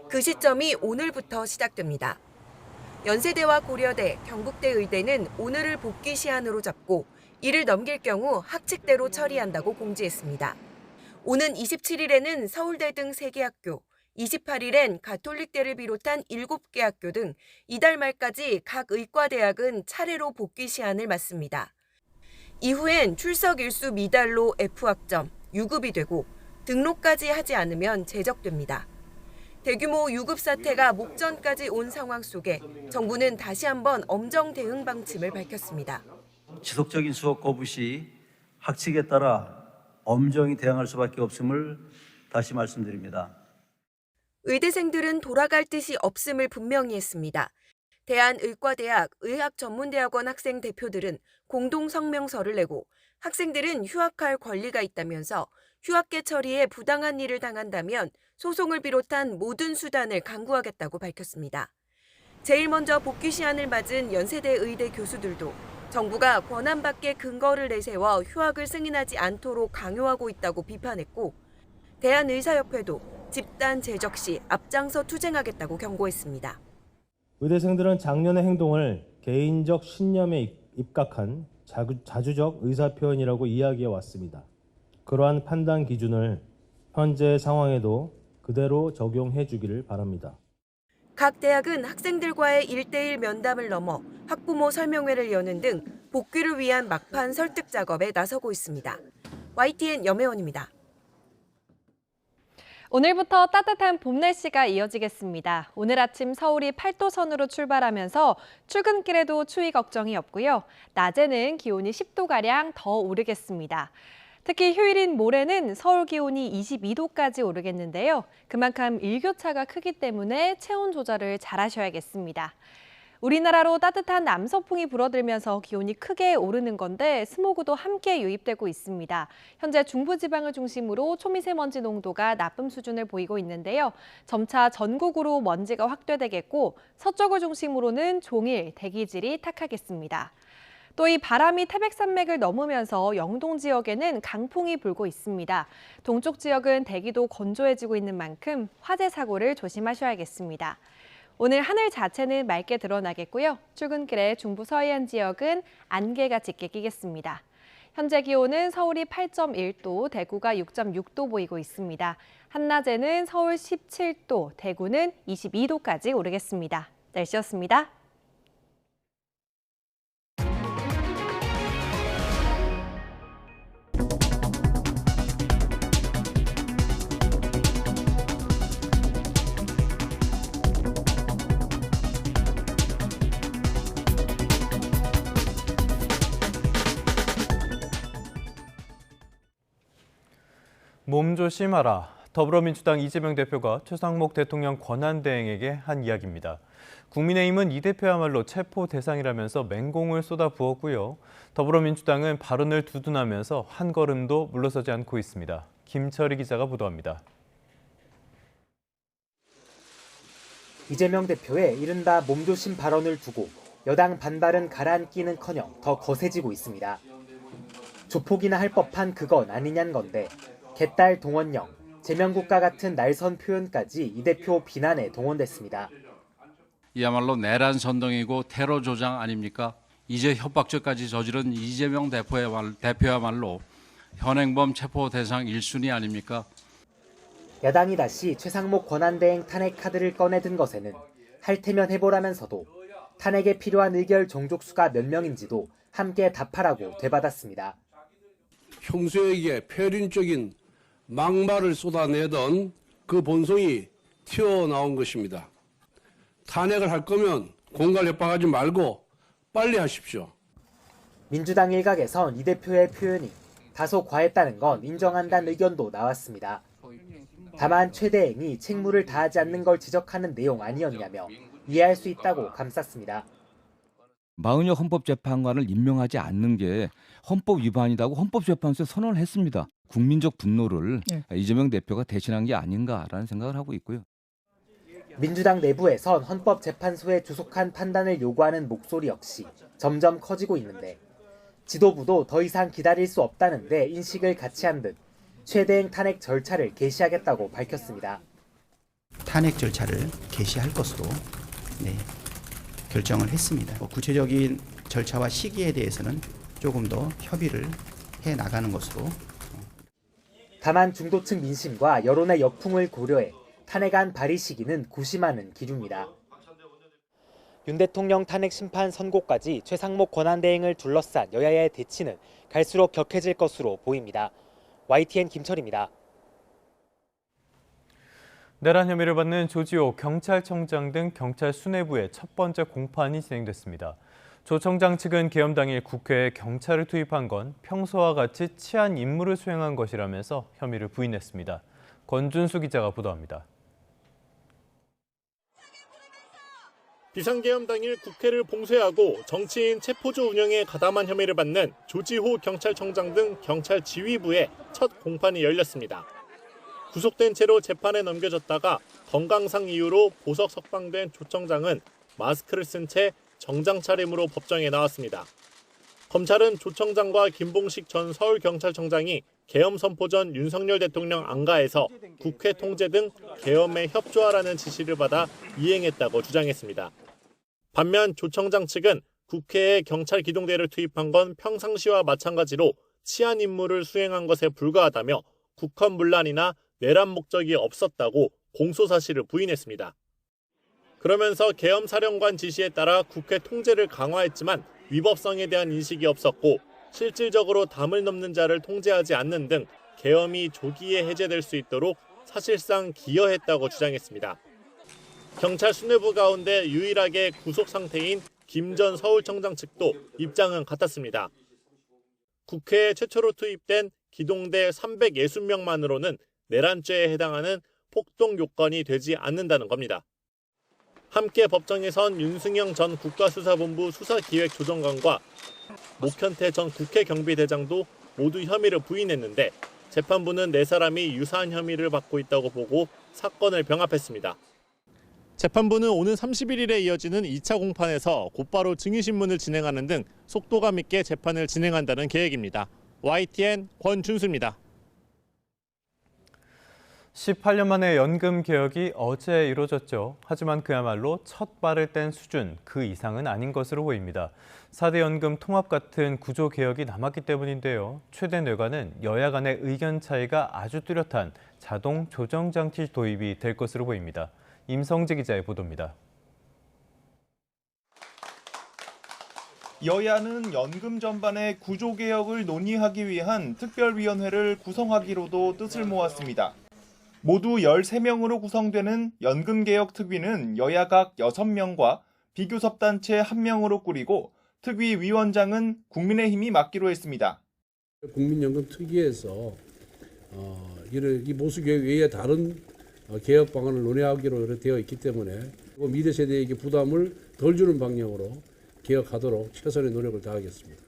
그 시점이 오늘부터 시작됩니다. 연세대와 고려대, 경북대 의대는 오늘을 복귀 시한으로 잡고 이를 넘길 경우 학칙대로 처리한다고 공지했습니다. 오는 27일에는 서울대 등 3개 학교, 28일엔 가톨릭대를 비롯한 7개 학교 등 이달 말까지 각 의과대학은 차례로 복귀 시한을 맞습니다. 이후엔 출석 일수 미달로 F학점, 유급이 되고 등록까지 하지 않으면 제적됩니다. 대규모 유급 사태가 목전까지 온 상황 속에 정부는 다시 한번 엄정 대응 방침을 밝혔습니다. 지속적인 수업 거부 시 학칙에 따라 엄정히 대응할 수밖에 없음을 다시 말씀드립니다. 의대생들은 돌아갈 뜻이 없음을 분명히 했습니다. 대한의과대학 의학전문대학원 학생 대표들은 공동 성명서를 내고 학생들은 휴학할 권리가 있다면서 휴학계 처리에 부당한 일을 당한다면 소송을 비롯한 모든 수단을 강구하겠다고 밝혔습니다. 제일 먼저 복귀 시한을 맞은 연세대 의대 교수들도 정부가 권한 밖의 근거를 내세워 휴학을 승인하지 않도록 강요하고 있다고 비판했고 대한의사협회도 집단 제적 시 앞장서 투쟁하겠다고 경고했습니다. 의대생들은 작년의 행동을 개인적 신념에 입각한 자주적 의사표현이라고 이야기해 왔습니다. 그러한 판단 기준을 현재 상황에도 그대로 적용해 주기를 바랍니다. 각 대학은 학생들과의 1대1 면담을 넘어 학부모 설명회를 여는 등 복귀를 위한 막판 설득 작업에 나서고 있습니다. YTN 염혜원입니다. 오늘부터 따뜻한 봄 날씨가 이어지겠습니다. 오늘 아침 서울이 8도선으로 출발하면서 출근길에도 추위 걱정이 없고요. 낮에는 기온이 10도가량 더 오르겠습니다. 특히 휴일인 모레는 서울 기온이 22도까지 오르겠는데요. 그만큼 일교차가 크기 때문에 체온 조절을 잘 하셔야겠습니다. 우리나라로 따뜻한 남서풍이 불어들면서 기온이 크게 오르는 건데 스모그도 함께 유입되고 있습니다. 현재 중부지방을 중심으로 초미세먼지 농도가 나쁨 수준을 보이고 있는데요. 점차 전국으로 먼지가 확대되겠고 서쪽을 중심으로는 종일 대기질이 탁하겠습니다. 또 이 바람이 태백산맥을 넘으면서 영동 지역에는 강풍이 불고 있습니다. 동쪽 지역은 대기도 건조해지고 있는 만큼 화재 사고를 조심하셔야겠습니다. 오늘 하늘 자체는 맑게 드러나겠고요. 출근길에 중부 서해안 지역은 안개가 짙게 끼겠습니다. 현재 기온은 서울이 8.1도, 대구가 6.6도 보이고 있습니다. 한낮에는 서울 17도, 대구는 22도까지 오르겠습니다. 날씨였습니다. 몸 조심하라. 더불어민주당 이재명 대표가 최상목 대통령 권한대행에게 한 이야기입니다. 국민의힘은 이 대표야말로 체포 대상이라면서 맹공을 쏟아부었고요. 더불어민주당은 발언을 두둔하면서 한 걸음도 물러서지 않고 있습니다. 김철희 기자가 보도합니다. 이재명 대표의 이른바 몸조심 발언을 두고 여당 반발은 가라앉기는커녕 더 거세지고 있습니다. 조폭이나 할 법한 그건 아니냔 건데 개딸 동원령, 제명국가 같은 날선 표현까지 이 대표 비난에 동원됐습니다. 이야말로 내란 선동이고 테러 조장 아닙니까? 이제 협박죄까지 저지른 이재명 대표야말로 현행범 체포 대상 1순위 아닙니까? 야당이 다시 최상목 권한대행 탄핵 카드를 꺼내든 것에는 할 테면 해보라면서도 탄핵에 필요한 의결 종족수가 몇 명인지도 함께 답하라고 되받았습니다. 형수에게 폐륜적인 막말을 쏟아내던 그 본성이 튀어나온 것입니다. 탄핵을 할 거면 공갈 협박하지 말고 빨리 하십시오. 민주당 일각에선 이 대표의 표현이 다소 과했다는 건 인정한다는 의견도 나왔습니다. 다만 최 대행이 책무를 다하지 않는 걸 지적하는 내용 아니었냐며 이해할 수 있다고 감쌌습니다. 마은혁 헌법재판관을 임명하지 않는 게 헌법 위반이라고 헌법재판소에 선언을 했습니다. 국민적 분노를 이재명 대표가 대신한 게 아닌가라는 생각을 하고 있고요. 민주당 내부에선 헌법재판소에 주속한 판단을 요구하는 목소리 역시 점점 커지고 있는데 지도부도 더 이상 기다릴 수 없다는데 인식을 같이 한 듯 최 대행 탄핵 절차를 개시하겠다고 밝혔습니다. 탄핵 절차를 개시할 것으로 결정을 했습니다. 구체적인 절차와 시기에 대해서는 조금 더 협의를 해 나가는 것으로. 다만 중도층 민심과 여론의 역풍을 고려해 탄핵안 발의 시기는 고심하는 기류입니다. 윤 대통령 탄핵 심판 선고까지 최상목 권한대행을 둘러싼 여야의 대치는 갈수록 격해질 것으로 보입니다. YTN 김철입니다. 내란 혐의를 받는 조지호 경찰청장 등 경찰 수뇌부의 첫 번째 공판이 진행됐습니다. 조 청장 측은 계엄 당일 국회에 경찰을 투입한 건 평소와 같이 치안 임무를 수행한 것이라면서 혐의를 부인했습니다. 권준수 기자가 보도합니다. 비상계엄 당일 국회를 봉쇄하고 정치인 체포조 운영에 가담한 혐의를 받는 조지호 경찰청장 등 경찰 지휘부의 첫 공판이 열렸습니다. 구속된 채로 재판에 넘겨졌다가 건강상 이유로 보석 석방된 조 청장은 마스크를 쓴 채 정장 차림으로 법정에 나왔습니다. 검찰은 조 청장과 김봉식 전 서울경찰청장이 계엄 선포 전 윤석열 대통령 안가에서 국회 통제 등 계엄에 협조하라는 지시를 받아 이행했다고 주장했습니다. 반면 조 청장 측은 국회에 경찰 기동대를 투입한 건 평상시와 마찬가지로 치안 임무를 수행한 것에 불과하다며 국헌 문란이나 내란 목적이 없었다고 공소 사실을 부인했습니다. 그러면서 계엄 사령관 지시에 따라 국회 통제를 강화했지만 위법성에 대한 인식이 없었고 실질적으로 담을 넘는 자를 통제하지 않는 등 계엄이 조기에 해제될 수 있도록 사실상 기여했다고 주장했습니다. 경찰 수뇌부 가운데 유일하게 구속 상태인 김 전 서울청장 측도 입장은 같았습니다. 국회에 최초로 투입된 기동대 360명만으로는 내란죄에 해당하는 폭동 요건이 되지 않는다는 겁니다. 함께 법정에선 윤승영 전 국가수사본부 수사기획조정관과 목현태 전 국회 경비대장도 모두 혐의를 부인했는데 재판부는 4사람이 유사한 혐의를 받고 있다고 보고 사건을 병합했습니다. 재판부는 오는 31일에 이어지는 2차 공판에서 곧바로 증인신문을 진행하는 등 속도감 있게 재판을 진행한다는 계획입니다. YTN 권준수입니다. 18년 만에 연금 개혁이 어제 이루어졌죠. 하지만 그야말로 첫 발을 뗀 수준, 그 이상은 아닌 것으로 보입니다. 4대 연금 통합 같은 구조 개혁이 남았기 때문인데요. 최대 뇌관은 여야 간의 의견 차이가 아주 뚜렷한 자동 조정 장치 도입이 될 것으로 보입니다. 임성재 기자의 보도입니다. 여야는 연금 전반의 구조 개혁을 논의하기 위한 특별위원회를 구성하기로도 뜻을 모았습니다. 모두 13명으로 구성되는 연금개혁특위는 여야 각 6명과 비교섭단체 1명으로 꾸리고 특위 위원장은 국민의힘이 맡기로 했습니다. 국민연금 특위에서 이 보수개혁 외에 다른 개혁 방안을 논의하기로 되어 있기 때문에 미래 세대에게 부담을 덜 주는 방향으로 개혁하도록 최선의 노력을 다하겠습니다.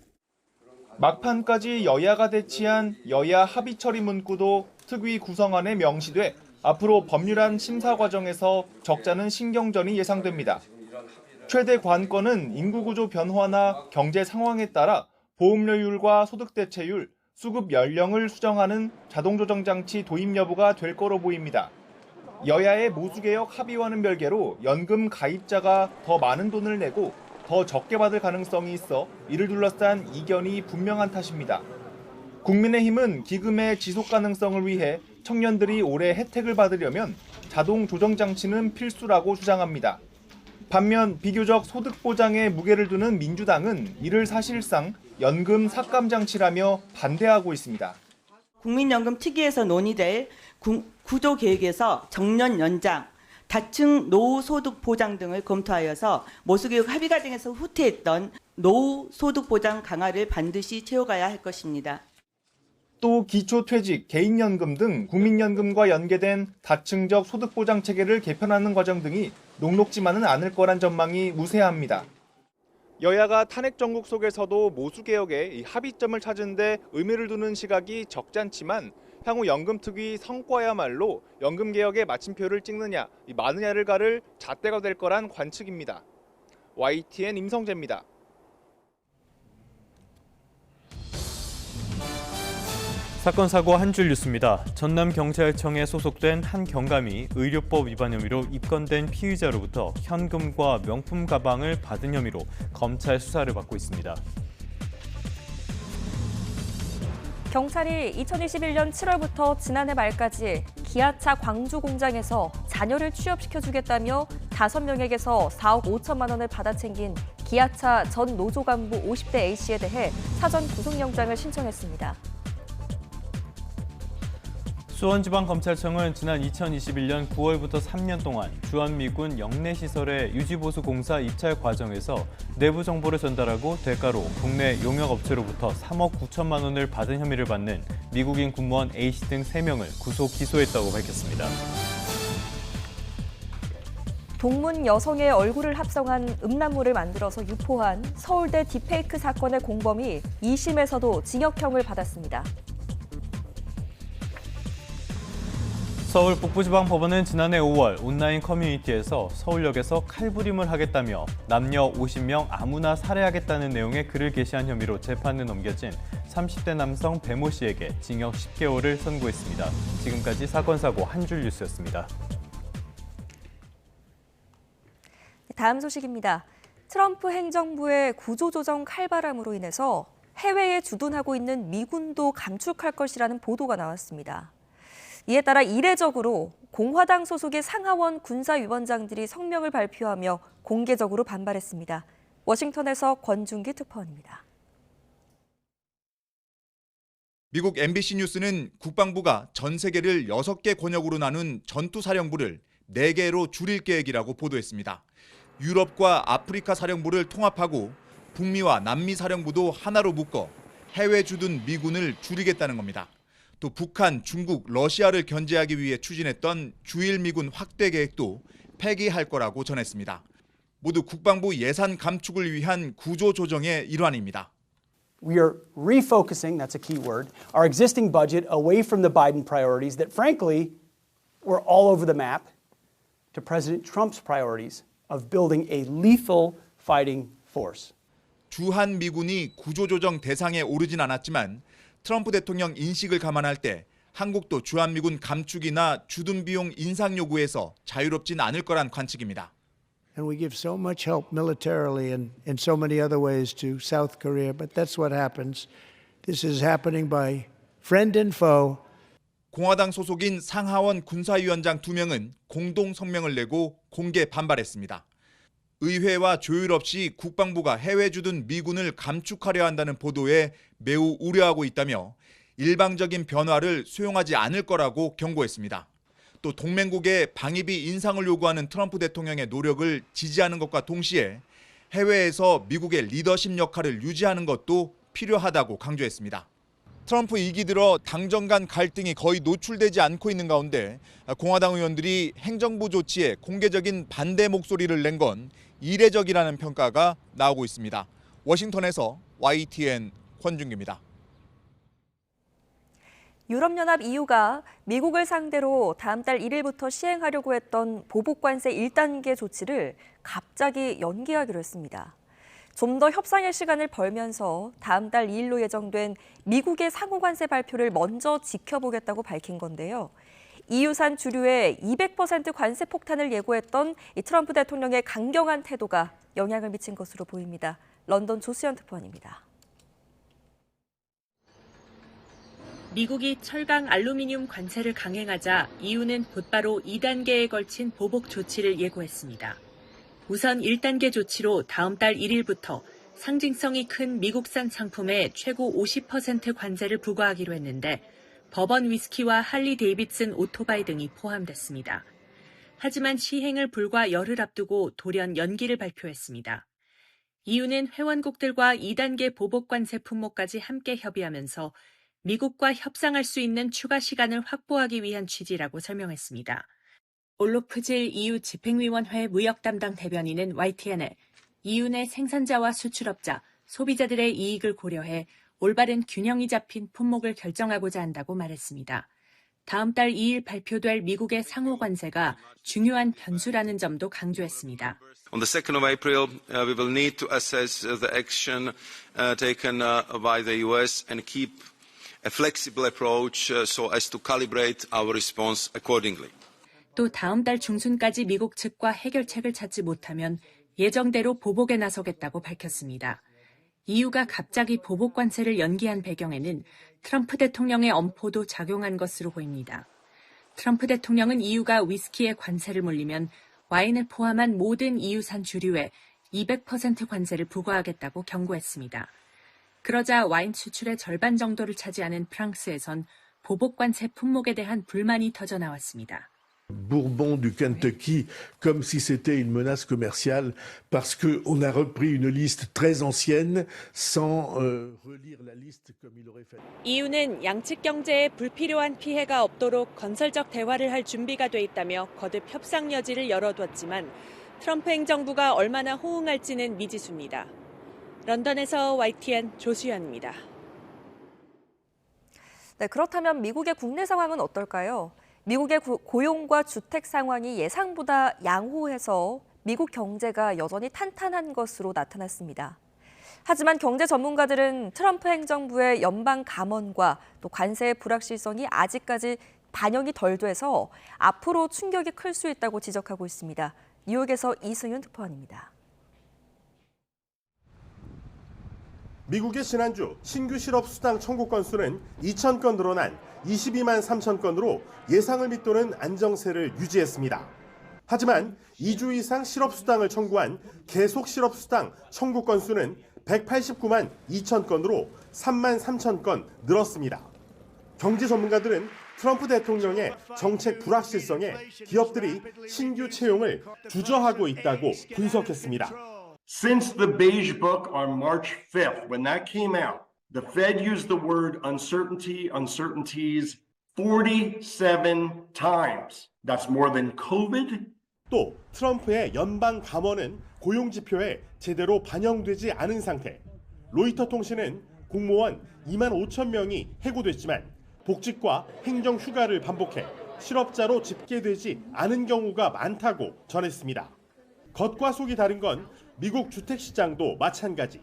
막판까지 여야가 대치한 여야 합의 처리 문구도 특위 구성안에 명시돼 앞으로 법률안 심사 과정에서 적잖은 신경전이 예상됩니다. 최대 관건은 인구구조 변화나 경제 상황에 따라 보험료율과 소득대체율, 수급 연령을 수정하는 자동조정장치 도입 여부가 될 거로 보입니다. 여야의 모수개혁 합의와는 별개로 연금 가입자가 더 많은 돈을 내고 더 적게 받을 가능성이 있어 이를 둘러싼 이견이 분명한 탓입니다. 국민의힘은 기금의 지속 가능성을 위해 청년들이 올해 혜택을 받으려면 자동 조정 장치는 필수라고 주장합니다. 반면 비교적 소득 보장에 무게를 두는 민주당은 이를 사실상 연금 삭감 장치라며 반대하고 있습니다. 국민연금 특위에서 논의될 구조 계획에서 정년 연장, 다층 노후 소득 보장 등을 검토하여서 모수개혁 합의 과정에서 후퇴했던 노후 소득 보장 강화를 반드시 채워가야 할 것입니다. 또 기초퇴직, 개인연금 등 국민연금과 연계된 다층적 소득보장 체계를 개편하는 과정 등이 녹록지만은 않을 거란 전망이 무세합니다. 여야가 탄핵 정국 속에서도 모수개혁에 합의점을 찾은 데 의미를 두는 시각이 적잖지만 향후 연금특위 성과야말로 연금개혁의 마침표를 찍느냐, 마느냐를 가를 잣대가 될 거란 관측입니다. YTN 임성재입니다. 사건 사고 한 줄 뉴스입니다. 전남경찰청에 소속된 한 경감이 의료법 위반 혐의로 입건된 피의자로부터 현금과 명품 가방을 받은 혐의로 검찰 수사를 받고 있습니다. 경찰이 2021년 7월부터 지난해 말까지 기아차 광주 공장에서 자녀를 취업시켜주겠다며 5명에게서 4억 5천만 원을 받아챙긴 기아차 전 노조 간부 50대 A씨에 대해 사전 구속영장을 신청했습니다. 수원지방검찰청은 지난 2021년 9월부터 3년 동안 주한미군 영내시설의 유지보수공사 입찰 과정에서 내부 정보를 전달하고 대가로 국내 용역업체로부터 3억 9천만 원을 받은 혐의를 받는 미국인 군무원 A씨 등 3명을 구속 기소했다고 밝혔습니다. 동문 여성의 얼굴을 합성한 음란물을 만들어서 유포한 서울대 딥페이크 사건의 공범이 2심에서도 징역형을 받았습니다. 서울 북부지방법원은 지난해 5월 온라인 커뮤니티에서 서울역에서 칼부림을 하겠다며 남녀 50명 아무나 살해하겠다는 내용의 글을 게시한 혐의로 재판에 넘겨진 30대 남성 배모 씨에게 징역 10개월을 선고했습니다. 지금까지 사건 사고 한 줄 뉴스였습니다. 다음 소식입니다. 트럼프 행정부의 구조조정 칼바람으로 인해서 해외에 주둔하고 있는 미군도 감축할 것이라는 보도가 나왔습니다. 이에 따라 이례적으로 공화당 소속의 상하원 군사위원장들이 성명을 발표하며 공개적으로 반발했습니다. 워싱턴에서 권준기 특파원입니다. 미국 MBC 뉴스는 국방부가 전 세계를 6개 권역으로 나눈 전투사령부를 4개로 줄일 계획이라고 보도했습니다. 유럽과 아프리카 사령부를 통합하고 북미와 남미 사령부도 하나로 묶어 해외 주둔 미군을 줄이겠다는 겁니다. 또 북한, 중국, 러시아를 견제하기 위해 추진했던 주일 미군 확대 계획도 폐기할 거라고 전했습니다. 모두 국방부 예산 감축을 위한 구조 조정의 일환입니다. We are refocusing, that's a key word, our existing budget away from the Biden priorities that frankly were all over the map to President Trump's priorities of building a lethal fighting force. 주한 미군이 구조조정 대상에 오르진 않았지만 트럼프 대통령 인식을 감안할 때 한국도 주한미군 감축이나 주둔 비용 인상 요구에서 자유롭진 않을 거란 관측입니다. And we give so much help militarily and in so many other ways to South Korea, but that's what happens. This is happening by friend and foe. 공화당 소속인 상하원 군사위원장 2명은 공동 성명을 내고 공개 반발했습니다. 의회와 조율 없이 국방부가 해외 주둔 미군을 감축하려 한다는 보도에 매우 우려하고 있다며 일방적인 변화를 수용하지 않을 거라고 경고했습니다. 또 동맹국의 방위비 인상을 요구하는 트럼프 대통령의 노력을 지지하는 것과 동시에 해외에서 미국의 리더십 역할을 유지하는 것도 필요하다고 강조했습니다. 트럼프 2기 들어 당정 간 갈등이 거의 노출되지 않고 있는 가운데 공화당 의원들이 행정부 조치에 공개적인 반대 목소리를 낸 건 이례적이라는 평가가 나오고 있습니다. 워싱턴에서 YTN 권준규입니다. 유럽연합 EU가 미국을 상대로 다음 달 1일부터 시행하려고 했던 보복관세 1단계 조치를 갑자기 연기하기로 했습니다. 좀 더 협상의 시간을 벌면서 다음 달 2일로 예정된 미국의 상호관세 발표를 먼저 지켜보겠다고 밝힌 건데요. EU산 주류에 200% 관세 폭탄을 예고했던 이 트럼프 대통령의 강경한 태도가 영향을 미친 것으로 보입니다. 런던 조수연 특파원입니다. 미국이 철강 알루미늄 관세를 강행하자 EU는 곧바로 2단계에 걸친 보복 조치를 예고했습니다. 우선 1단계 조치로 다음 달 1일부터 상징성이 큰 미국산 상품에 최고 50% 관세를 부과하기로 했는데 버번 위스키와 할리 데이비슨 오토바이 등이 포함됐습니다. 하지만 시행을 불과 열흘 앞두고 돌연 연기를 발표했습니다. EU는 회원국들과 2단계 보복 관세 품목까지 함께 협의하면서 미국과 협상할 수 있는 추가 시간을 확보하기 위한 취지라고 설명했습니다. 올로프질 EU 집행위원회 무역 담당 대변인은 YTN에 EU 내 생산자와 수출업자, 소비자들의 이익을 고려해 올바른 균형이 잡힌 품목을 결정하고자 한다고 말했습니다. 다음 달 2일 발표될 미국의 상호 관세가 중요한 변수라는 점도 강조했습니다. On the 2nd of April, we will need to assess the action taken by the US and keep a flexible approach so as to calibrate our response accordingly. 또 다음 달 중순까지 미국 측과 해결책을 찾지 못하면 예정대로 보복에 나서겠다고 밝혔습니다. EU가 갑자기 보복 관세를 연기한 배경에는 트럼프 대통령의 엄포도 작용한 것으로 보입니다. 트럼프 대통령은 EU가 위스키에 관세를 물리면 와인을 포함한 모든 EU산 주류에 200% 관세를 부과하겠다고 경고했습니다. 그러자 와인 수출의 절반 정도를 차지하는 프랑스에선 보복 관세 품목에 대한 불만이 터져 나왔습니다. Bourbon du Kentucky comme si c'était une menace commerciale parce qu'on a repris une liste très ancienne sans relire la liste comme il aurait fallu. EU는 양측 경제에 불필요한 피해가 없도록 건설적 대화를 할 준비가 돼 있다며 거듭 협상 여지를 열어두었지만 트럼프 행정부가 얼마나 호응할지는 미지수입니다. 런던에서 YTN 조수연입니다. 네, 그렇다면 미국의 국내 상황은 어떨까요? 미국의 고용과 주택 상황이 예상보다 양호해서 미국 경제가 여전히 탄탄한 것으로 나타났습니다. 하지만 경제 전문가들은 트럼프 행정부의 연방 감원과 또 관세의 불확실성이 아직까지 반영이 덜 돼서 앞으로 충격이 클 수 있다고 지적하고 있습니다. 뉴욕에서 이승윤 특파원입니다. 미국의 지난주 신규 실업수당 청구 건수는 2,000건 늘어난 22만 3천 건으로 예상을 밑도는 안정세를 유지했습니다. 하지만 2주 이상 실업수당을 청구한 계속 실업수당 청구 건수는 189만 2천 건으로 3만 3천 건 늘었습니다. 경제 전문가들은 트럼프 대통령의 정책 불확실성에 기업들이 신규 채용을 주저하고 있다고 분석했습니다. Since the Beige Book on March 5th, when that came out, the Fed used the word uncertainty, uncertainties 47 times. That's more than COVID. 또 트럼프의 연방 감원은 고용 지표에 제대로 반영되지 않은 상태. 로이터 통신은 공무원 2만 5천 명이 해고됐지만 복직과 행정 휴가를 반복해 실업자로 집계되지 않은 경우가 많다고 전했습니다. 겉과 속이 다른 건 미국 주택시장도 마찬가지.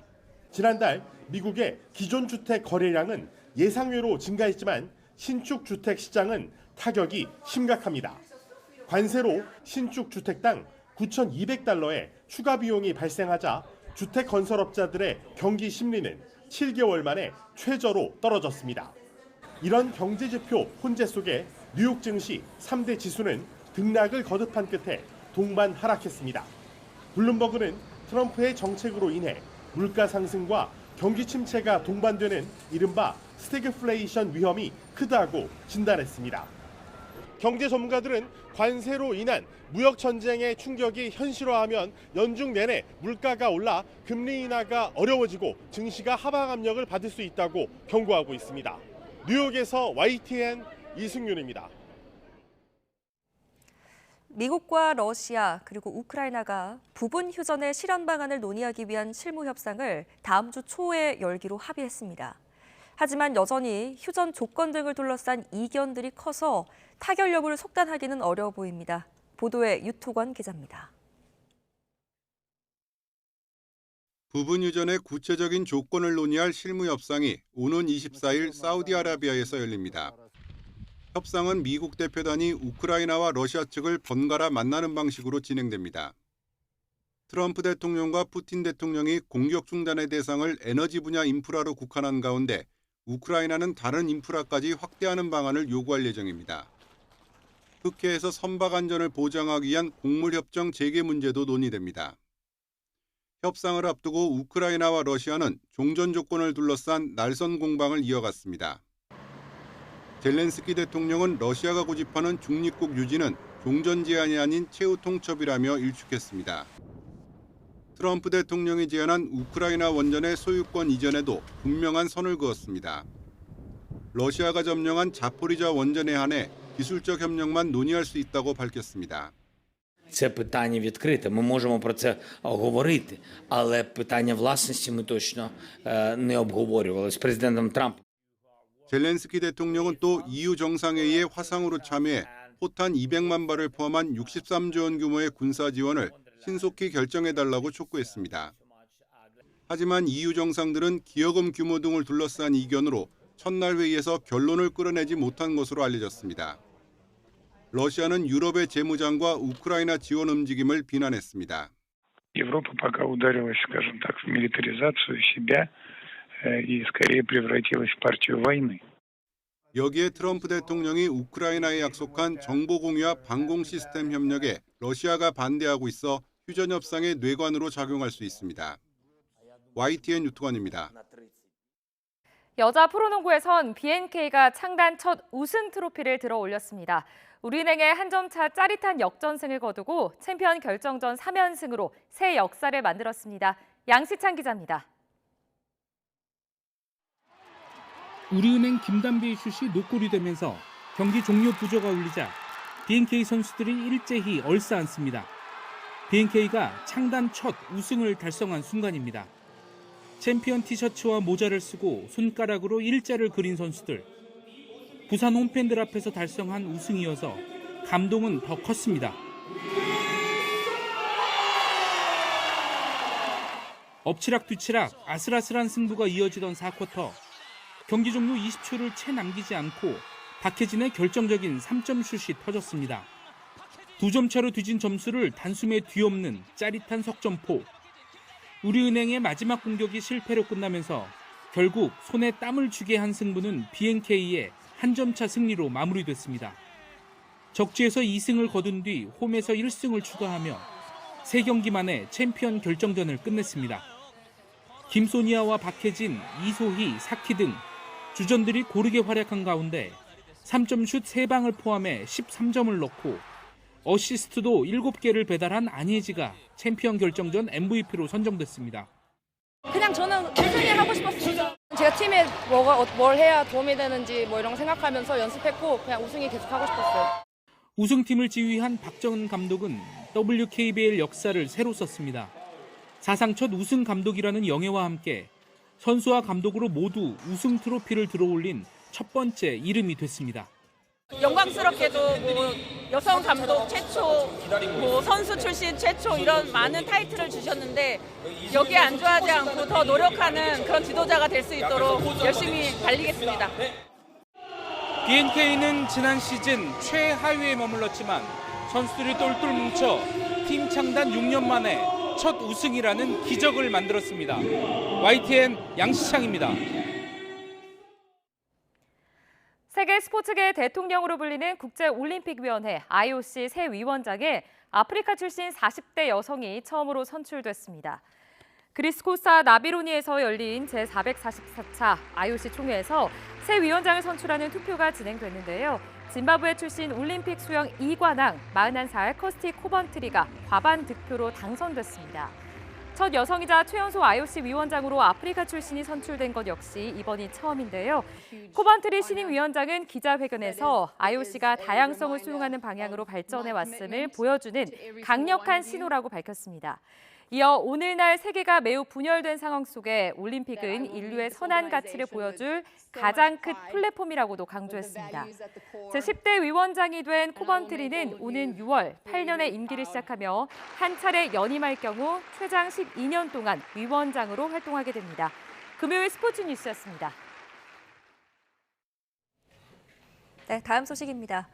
지난달 미국의 기존 주택 거래량은 예상외로 증가했지만 신축 주택 시장은 타격이 심각합니다. 관세로 신축 주택당 9,200달러의 추가 비용이 발생하자 주택 건설업자들의 경기 심리는 7개월 만에 최저로 떨어졌습니다. 이런 경제지표 혼재 속에 뉴욕 증시 3대 지수는 등락을 거듭한 끝에 동반 하락했습니다. 블룸버그는 트럼프의 정책으로 인해 물가 상승과 경기 침체가 동반되는 이른바 스태그플레이션 위험이 크다고 진단했습니다. 경제 전문가들은 관세로 인한 무역 전쟁의 충격이 현실화하면 연중 내내 물가가 올라 금리 인하가 어려워지고 증시가 하방 압력을 받을 수 있다고 경고하고 있습니다. 뉴욕에서 YTN 이승윤입니다. 미국과 러시아 그리고 우크라이나가 부분 휴전의 실현 방안을 논의하기 위한 실무 협상을 다음 주 초에 열기로 합의했습니다. 하지만 여전히 휴전 조건 등을 둘러싼 이견들이 커서 타결 여부를 속단하기는 어려워 보입니다. 보도에 유토권 기자입니다. 부분 휴전의 구체적인 조건을 논의할 실무 협상이 오는 24일 사우디아라비아에서 열립니다. 협상은 미국 대표단이 우크라이나와 러시아 측을 번갈아 만나는 방식으로 진행됩니다. 트럼프 대통령과 푸틴 대통령이 공격 중단의 대상을 에너지 분야 인프라로 국한한 가운데 우크라이나는 다른 인프라까지 확대하는 방안을 요구할 예정입니다. 흑해에서 선박 안전을 보장하기 위한 곡물협정 재개 문제도 논의됩니다. 협상을 앞두고 우크라이나와 러시아는 종전 조건을 둘러싼 날선 공방을 이어갔습니다. 젤렌스키 대통령은 러시아가 고집하는 중립국 유지는 종전 제한이 아닌 최후 통첩이라며 일축했습니다. 트럼프 대통령이 제안한 우크라이나 원전의 소유권 이전에도 분명한 선을 그었습니다. 러시아가 점령한 자포리자 원전에 한해 기술적 협력만 논의할 수 있다고 밝혔습니다. Це питання відкрите, ми можемо про це говорити, але питання власності ми точно не обговорювали з президентом Трампом. 젤렌스키 대통령은 또 EU 정상회의에 화상으로 참여해 포탄 200만 발을 포함한 63조 원 규모의 군사 지원을 신속히 결정해달라고 촉구했습니다. 하지만 EU 정상들은 기여금 규모 등을 둘러싼 이견으로 첫날 회의에서 결론을 끌어내지 못한 것으로 알려졌습니다. 러시아는 유럽의 재무장과 우크라이나 지원 움직임을 비난했습니다. Европа пока ударилась, скажем так, в милитаризацию себя и скорее превратилась в партию войны. 여기에 트럼프 대통령이 우크라이나에 약속한 정보 공유와 방공 시스템 협력에 러시아가 반대하고 있어 휴전 협상의 뇌관으로 작용할 수 있습니다. YTN 유토관입니다. 여자 프로농구에선 BNK가 창단 첫 우승 트로피를 들어 올렸습니다. 우리은행의 한 점 차 짜릿한 역전승을 거두고 챔피언 결정전 3연승으로 새 역사를 만들었습니다. 양시찬 기자입니다. 우리은행 김단비의 슛이 노골이 되면서 경기 종료 부조가 울리자 BNK 선수들이 일제히 얼싸안습니다. BNK가 창단 첫 우승을 달성한 순간입니다. 챔피언 티셔츠와 모자를 쓰고 손가락으로 일자를 그린 선수들. 부산 홈팬들 앞에서 달성한 우승이어서 감동은 더 컸습니다. 엎치락뒤치락 아슬아슬한 승부가 이어지던 4쿼터. 경기 종료 20초를 채 남기지 않고 박혜진의 결정적인 3점 슛이 터졌습니다. 2점 차로 뒤진 점수를 단숨에 뒤엎는 짜릿한 석점포. 우리은행의 마지막 공격이 실패로 끝나면서 결국 손에 땀을 쥐게 한 승부는 BNK의 한 점 차 승리로 마무리됐습니다. 적지에서 2승을 거둔 뒤 홈에서 1승을 추가하며 3경기 만에 챔피언 결정전을 끝냈습니다. 김소니아와 박혜진, 이소희, 사키 등 주전들이 고르게 활약한 가운데 3점 슛 3방을 포함해 13점을 넣고 어시스트도 7개를 배달한 안예지가 챔피언 결정전 MVP로 선정됐습니다. 그냥 저는 우승을 하고 싶었어요. 제가 팀에 뭘 해야 도움이 되는지 뭐 이런 거 생각하면서 연습했고 그냥 우승이 계속 하고 싶었어요. 우승팀을 지휘한 박정은 감독은 WKBL 역사를 새로 썼습니다. 사상 첫 우승 감독이라는 영예와 함께 선수와 감독으로 모두 우승 트로피를 들어올린 첫 번째 이름이 됐습니다. 영광스럽게도 뭐 여성 감독 최초, 뭐 선수 출신 최초 이런 많은 타이틀을 주셨는데 여기에 안주하지 않고 더 노력하는 그런 지도자가 될 수 있도록 열심히 달리겠습니다. BNK는 지난 시즌 최하위에 머물렀지만 선수들이 똘똘 뭉쳐 팀 창단 6년 만에 첫 우승이라는 기적을 만들었습니다. YTN 양시창입니다. 세계 스포츠계 대통령으로 불리는 국제올림픽위원회 IOC 새 위원장에 아프리카 출신 40대 여성이 처음으로 선출됐습니다. 그리스 코스타 나비로니에서 열린 제444차 IOC 총회에서 새 위원장을 선출하는 투표가 진행됐는데요. 짐바브웨 출신 올림픽 수영 2관왕 41살 커스티 코번트리가 과반 득표로 당선됐습니다. 첫 여성이자 최연소 IOC 위원장으로 아프리카 출신이 선출된 것 역시 이번이 처음인데요. 코번트리 신임 위원장은 기자회견에서 IOC가 다양성을 수용하는 방향으로 발전해 왔음을 보여주는 강력한 신호라고 밝혔습니다. 이어 오늘날 세계가 매우 분열된 상황 속에 올림픽은 인류의 선한 가치를 보여줄 가장 큰 플랫폼이라고도 강조했습니다. 제10대 위원장이 된 코번트리는 오는 6월 8년의 임기를 시작하며 한 차례 연임할 경우 최장 12년 동안 위원장으로 활동하게 됩니다. 금요일 스포츠 뉴스였습니다. 네, 다음 소식입니다.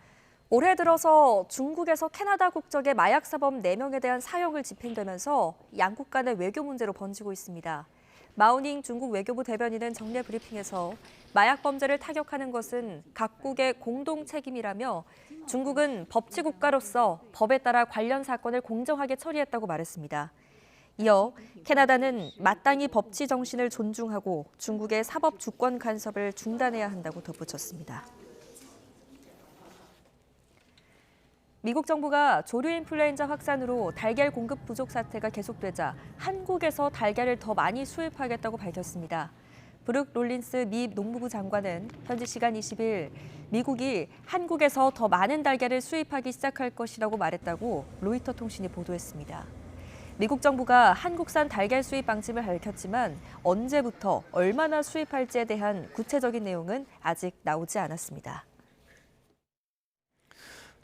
올해 들어서 중국에서 캐나다 국적의 마약 사범 4명에 대한 사형을 집행되면서 양국 간의 외교 문제로 번지고 있습니다. 마오닝 중국 외교부 대변인은 정례 브리핑에서 마약 범죄를 타격하는 것은 각국의 공동 책임이라며 중국은 법치 국가로서 법에 따라 관련 사건을 공정하게 처리했다고 말했습니다. 이어 캐나다는 마땅히 법치 정신을 존중하고 중국의 사법 주권 간섭을 중단해야 한다고 덧붙였습니다. 미국 정부가 조류 인플루엔자 확산으로 달걀 공급 부족 사태가 계속되자 한국에서 달걀을 더 많이 수입하겠다고 밝혔습니다. 브룩 롤린스 미 농무부 장관은 현지 시간 20일 미국이 한국에서 더 많은 달걀을 수입하기 시작할 것이라고 말했다고 로이터 통신이 보도했습니다. 미국 정부가 한국산 달걀 수입 방침을 밝혔지만 언제부터 얼마나 수입할지에 대한 구체적인 내용은 아직 나오지 않았습니다.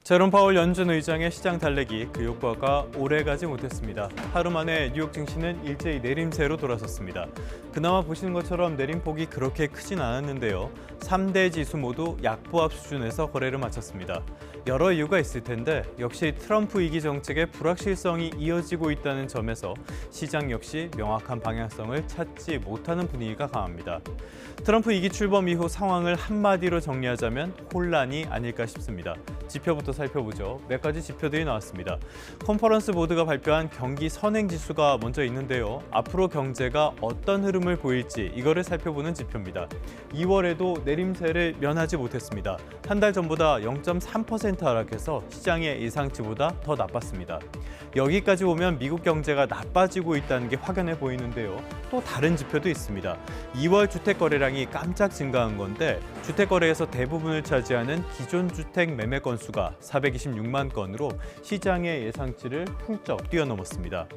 제롬 파월 연준 의장의 시장 달래기 그 효과가 오래가지 못했습니다. 하루 만에 뉴욕 증시는 일제히 내림세로 돌아섰습니다. 그나마 보시는 것처럼 내림폭이 그렇게 크진 않았는데요. 3대 지수 모두 약보합 수준에서 거래를 마쳤습니다. 여러 이유가 있을 텐데 역시 트럼프 이기 정책의 불확실성이 이어지고 있다는 점에서 시장 역시 명확한 방향성을 찾지 못하는 분위기가 강합니다. 트럼프 이기 출범 이후 상황을 한마디로 정리하자면 혼란이 아닐까 싶습니다. 지표부터 살펴보죠. 몇 가지 지표들이 나왔습니다. 컨퍼런스 보드가 발표한 경기 선행지수가 먼저 있는데요. 앞으로 경제가 어떤 흐름을 보일지 이거를 살펴보는 지표입니다. 2월에도 내림세를 면하지 못했습니다. 한 달 전보다 0.3% 하락해서 시장의 예상치보다 더 나빴습니다. 여기까지 보면 미국 경제가 나빠지고 있다는 게 확연해 보이는데요. 또 다른 지표도 있습니다. 2월 주택 거래량이 깜짝 증가한 건데 주택 거래에서 대부분을 차지하는 기존 주택 매매 건수가 426만 건으로 시장의 예상치를 훌쩍 뛰어넘었습니다.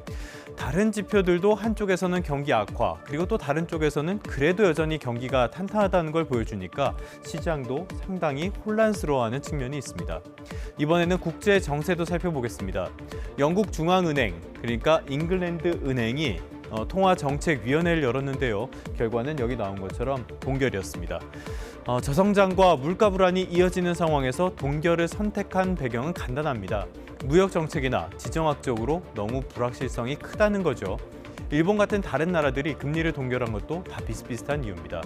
다른 지표들도 한쪽에서는 경기 악화, 그리고 또 다른 쪽에서는 그래도 여전히 경기가 탄탄하다는 걸 보여주니까 시장도 상당히 혼란스러워하는 측면이 있습니다. 이번에는 국제 정세도 살펴보겠습니다. 영국 중앙은행, 그러니까 잉글랜드 은행이 통화정책위원회를 열었는데요. 결과는 여기 나온 것처럼 동결이었습니다. 저성장과 물가 불안이 이어지는 상황에서 동결을 선택한 배경은 간단합니다. 무역 정책이나 지정학적으로 너무 불확실성이 크다는 거죠. 일본 같은 다른 나라들이 금리를 동결한 것도 다 비슷비슷한 이유입니다.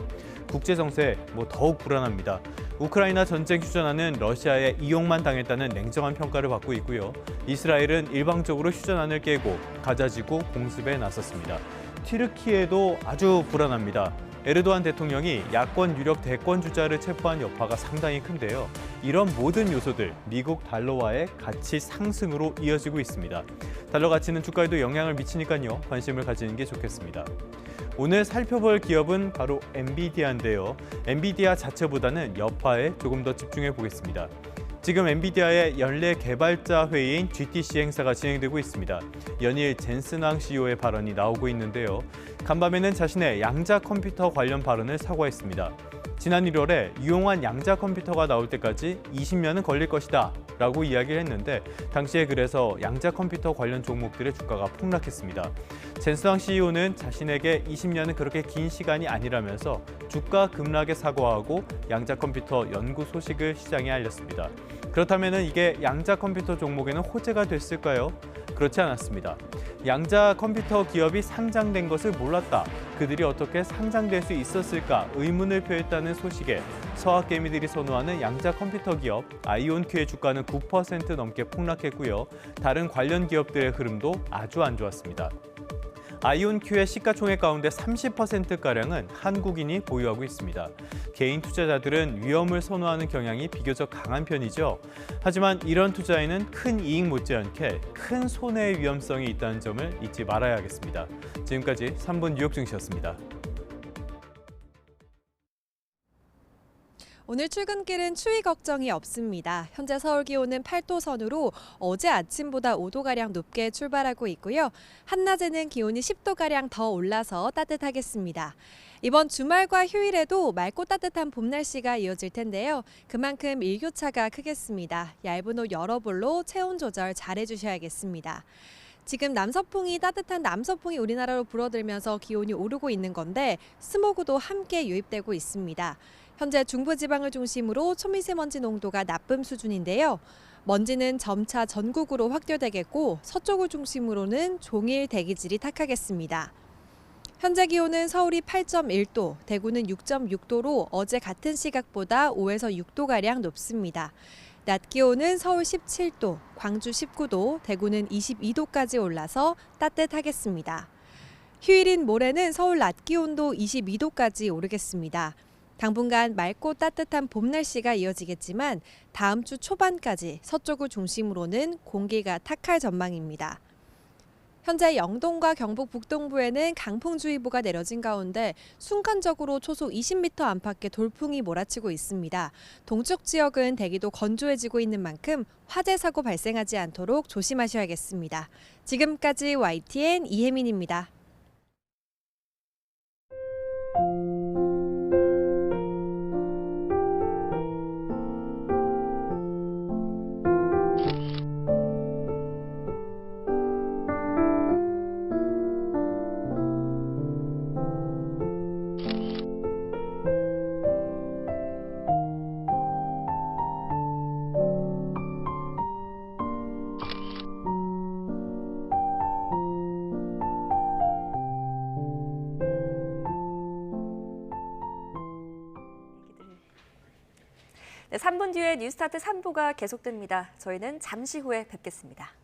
국제 정세 더욱 불안합니다. 우크라이나 전쟁 휴전안은 러시아의 이용만 당했다는 냉정한 평가를 받고 있고요. 이스라엘은 일방적으로 휴전안을 깨고 가자지구 공습에 나섰습니다. 튀르키예도 아주 불안합니다. 에르도안 대통령이 야권 유력 대권 주자를 체포한 여파가 상당히 큰데요. 이런 모든 요소들 미국 달러와의 가치 상승으로 이어지고 있습니다. 달러 가치는 주가에도 영향을 미치니까요. 관심을 가지는 게 좋겠습니다. 오늘 살펴볼 기업은 바로 엔비디아인데요. 엔비디아 자체보다는 여파에 조금 더 집중해 보겠습니다. 지금 엔비디아의 연례 개발자 회의인 GTC 행사가 진행되고 있습니다. 연일 젠슨 왕 CEO의 발언이 나오고 있는데요. 간밤에는 자신의 양자 컴퓨터 관련 발언을 사과했습니다. 지난 1월에 유용한 양자 컴퓨터가 나올 때까지 20년은 걸릴 것이다 라고 이야기를 했는데 당시에 그래서 양자 컴퓨터 관련 종목들의 주가가 폭락했습니다. 젠스왕 CEO는 자신에게 20년은 그렇게 긴 시간이 아니라면서 주가 급락에 사과하고 양자 컴퓨터 연구 소식을 시장에 알렸습니다. 그렇다면 이게 양자 컴퓨터 종목에는 호재가 됐을까요? 그렇지 않았습니다. 양자 컴퓨터 기업이 상장된 것을 몰랐다. 그들이 어떻게 상장될 수 있었을까 의문을 표했다는 소식에 서학개미들이 선호하는 양자 컴퓨터 기업 아이온큐의 주가는 9% 넘게 폭락했고요. 다른 관련 기업들의 흐름도 아주 안 좋았습니다. 아이온큐의 시가총액 가운데 30%가량은 한국인이 보유하고 있습니다. 개인 투자자들은 위험을 선호하는 경향이 비교적 강한 편이죠. 하지만 이런 투자에는 큰 이익 못지않게 큰 손해의 위험성이 있다는 점을 잊지 말아야겠습니다. 지금까지 3분 뉴욕 증시였습니다. 오늘 출근길은 추위 걱정이 없습니다. 현재 서울 기온은 8도 선으로 어제 아침보다 5도가량 높게 출발하고 있고요. 한낮에는 기온이 10도가량 더 올라서 따뜻하겠습니다. 이번 주말과 휴일에도 맑고 따뜻한 봄 날씨가 이어질 텐데요. 그만큼 일교차가 크겠습니다. 얇은 옷 여러 벌로 체온 조절 잘 해주셔야겠습니다. 지금 남서풍이 따뜻한 남서풍이 우리나라로 불어들면서 기온이 오르고 있는 건데 스모그도 함께 유입되고 있습니다. 현재 중부지방을 중심으로 초미세먼지 농도가 나쁨 수준인데요. 먼지는 점차 전국으로 확대되겠고 서쪽을 중심으로는 종일 대기질이 탁하겠습니다. 현재 기온은 서울이 8.1도, 대구는 6.6도로 어제 같은 시각보다 5에서 6도가량 높습니다. 낮 기온은 서울 17도, 광주 19도, 대구는 22도까지 올라서 따뜻하겠습니다. 휴일인 모레는 서울 낮 기온도 22도까지 오르겠습니다. 당분간 맑고 따뜻한 봄 날씨가 이어지겠지만 다음 주 초반까지 서쪽을 중심으로는 공기가 탁할 전망입니다. 현재 영동과 경북 북동부에는 강풍주의보가 내려진 가운데 순간적으로 초속 20m 안팎의 돌풍이 몰아치고 있습니다. 동쪽 지역은 대기도 건조해지고 있는 만큼 화재 사고 발생하지 않도록 조심하셔야겠습니다. 지금까지 YTN 이혜민입니다. 네, 3분 뒤에 뉴스타트 3부가 계속됩니다. 저희는 잠시 후에 뵙겠습니다.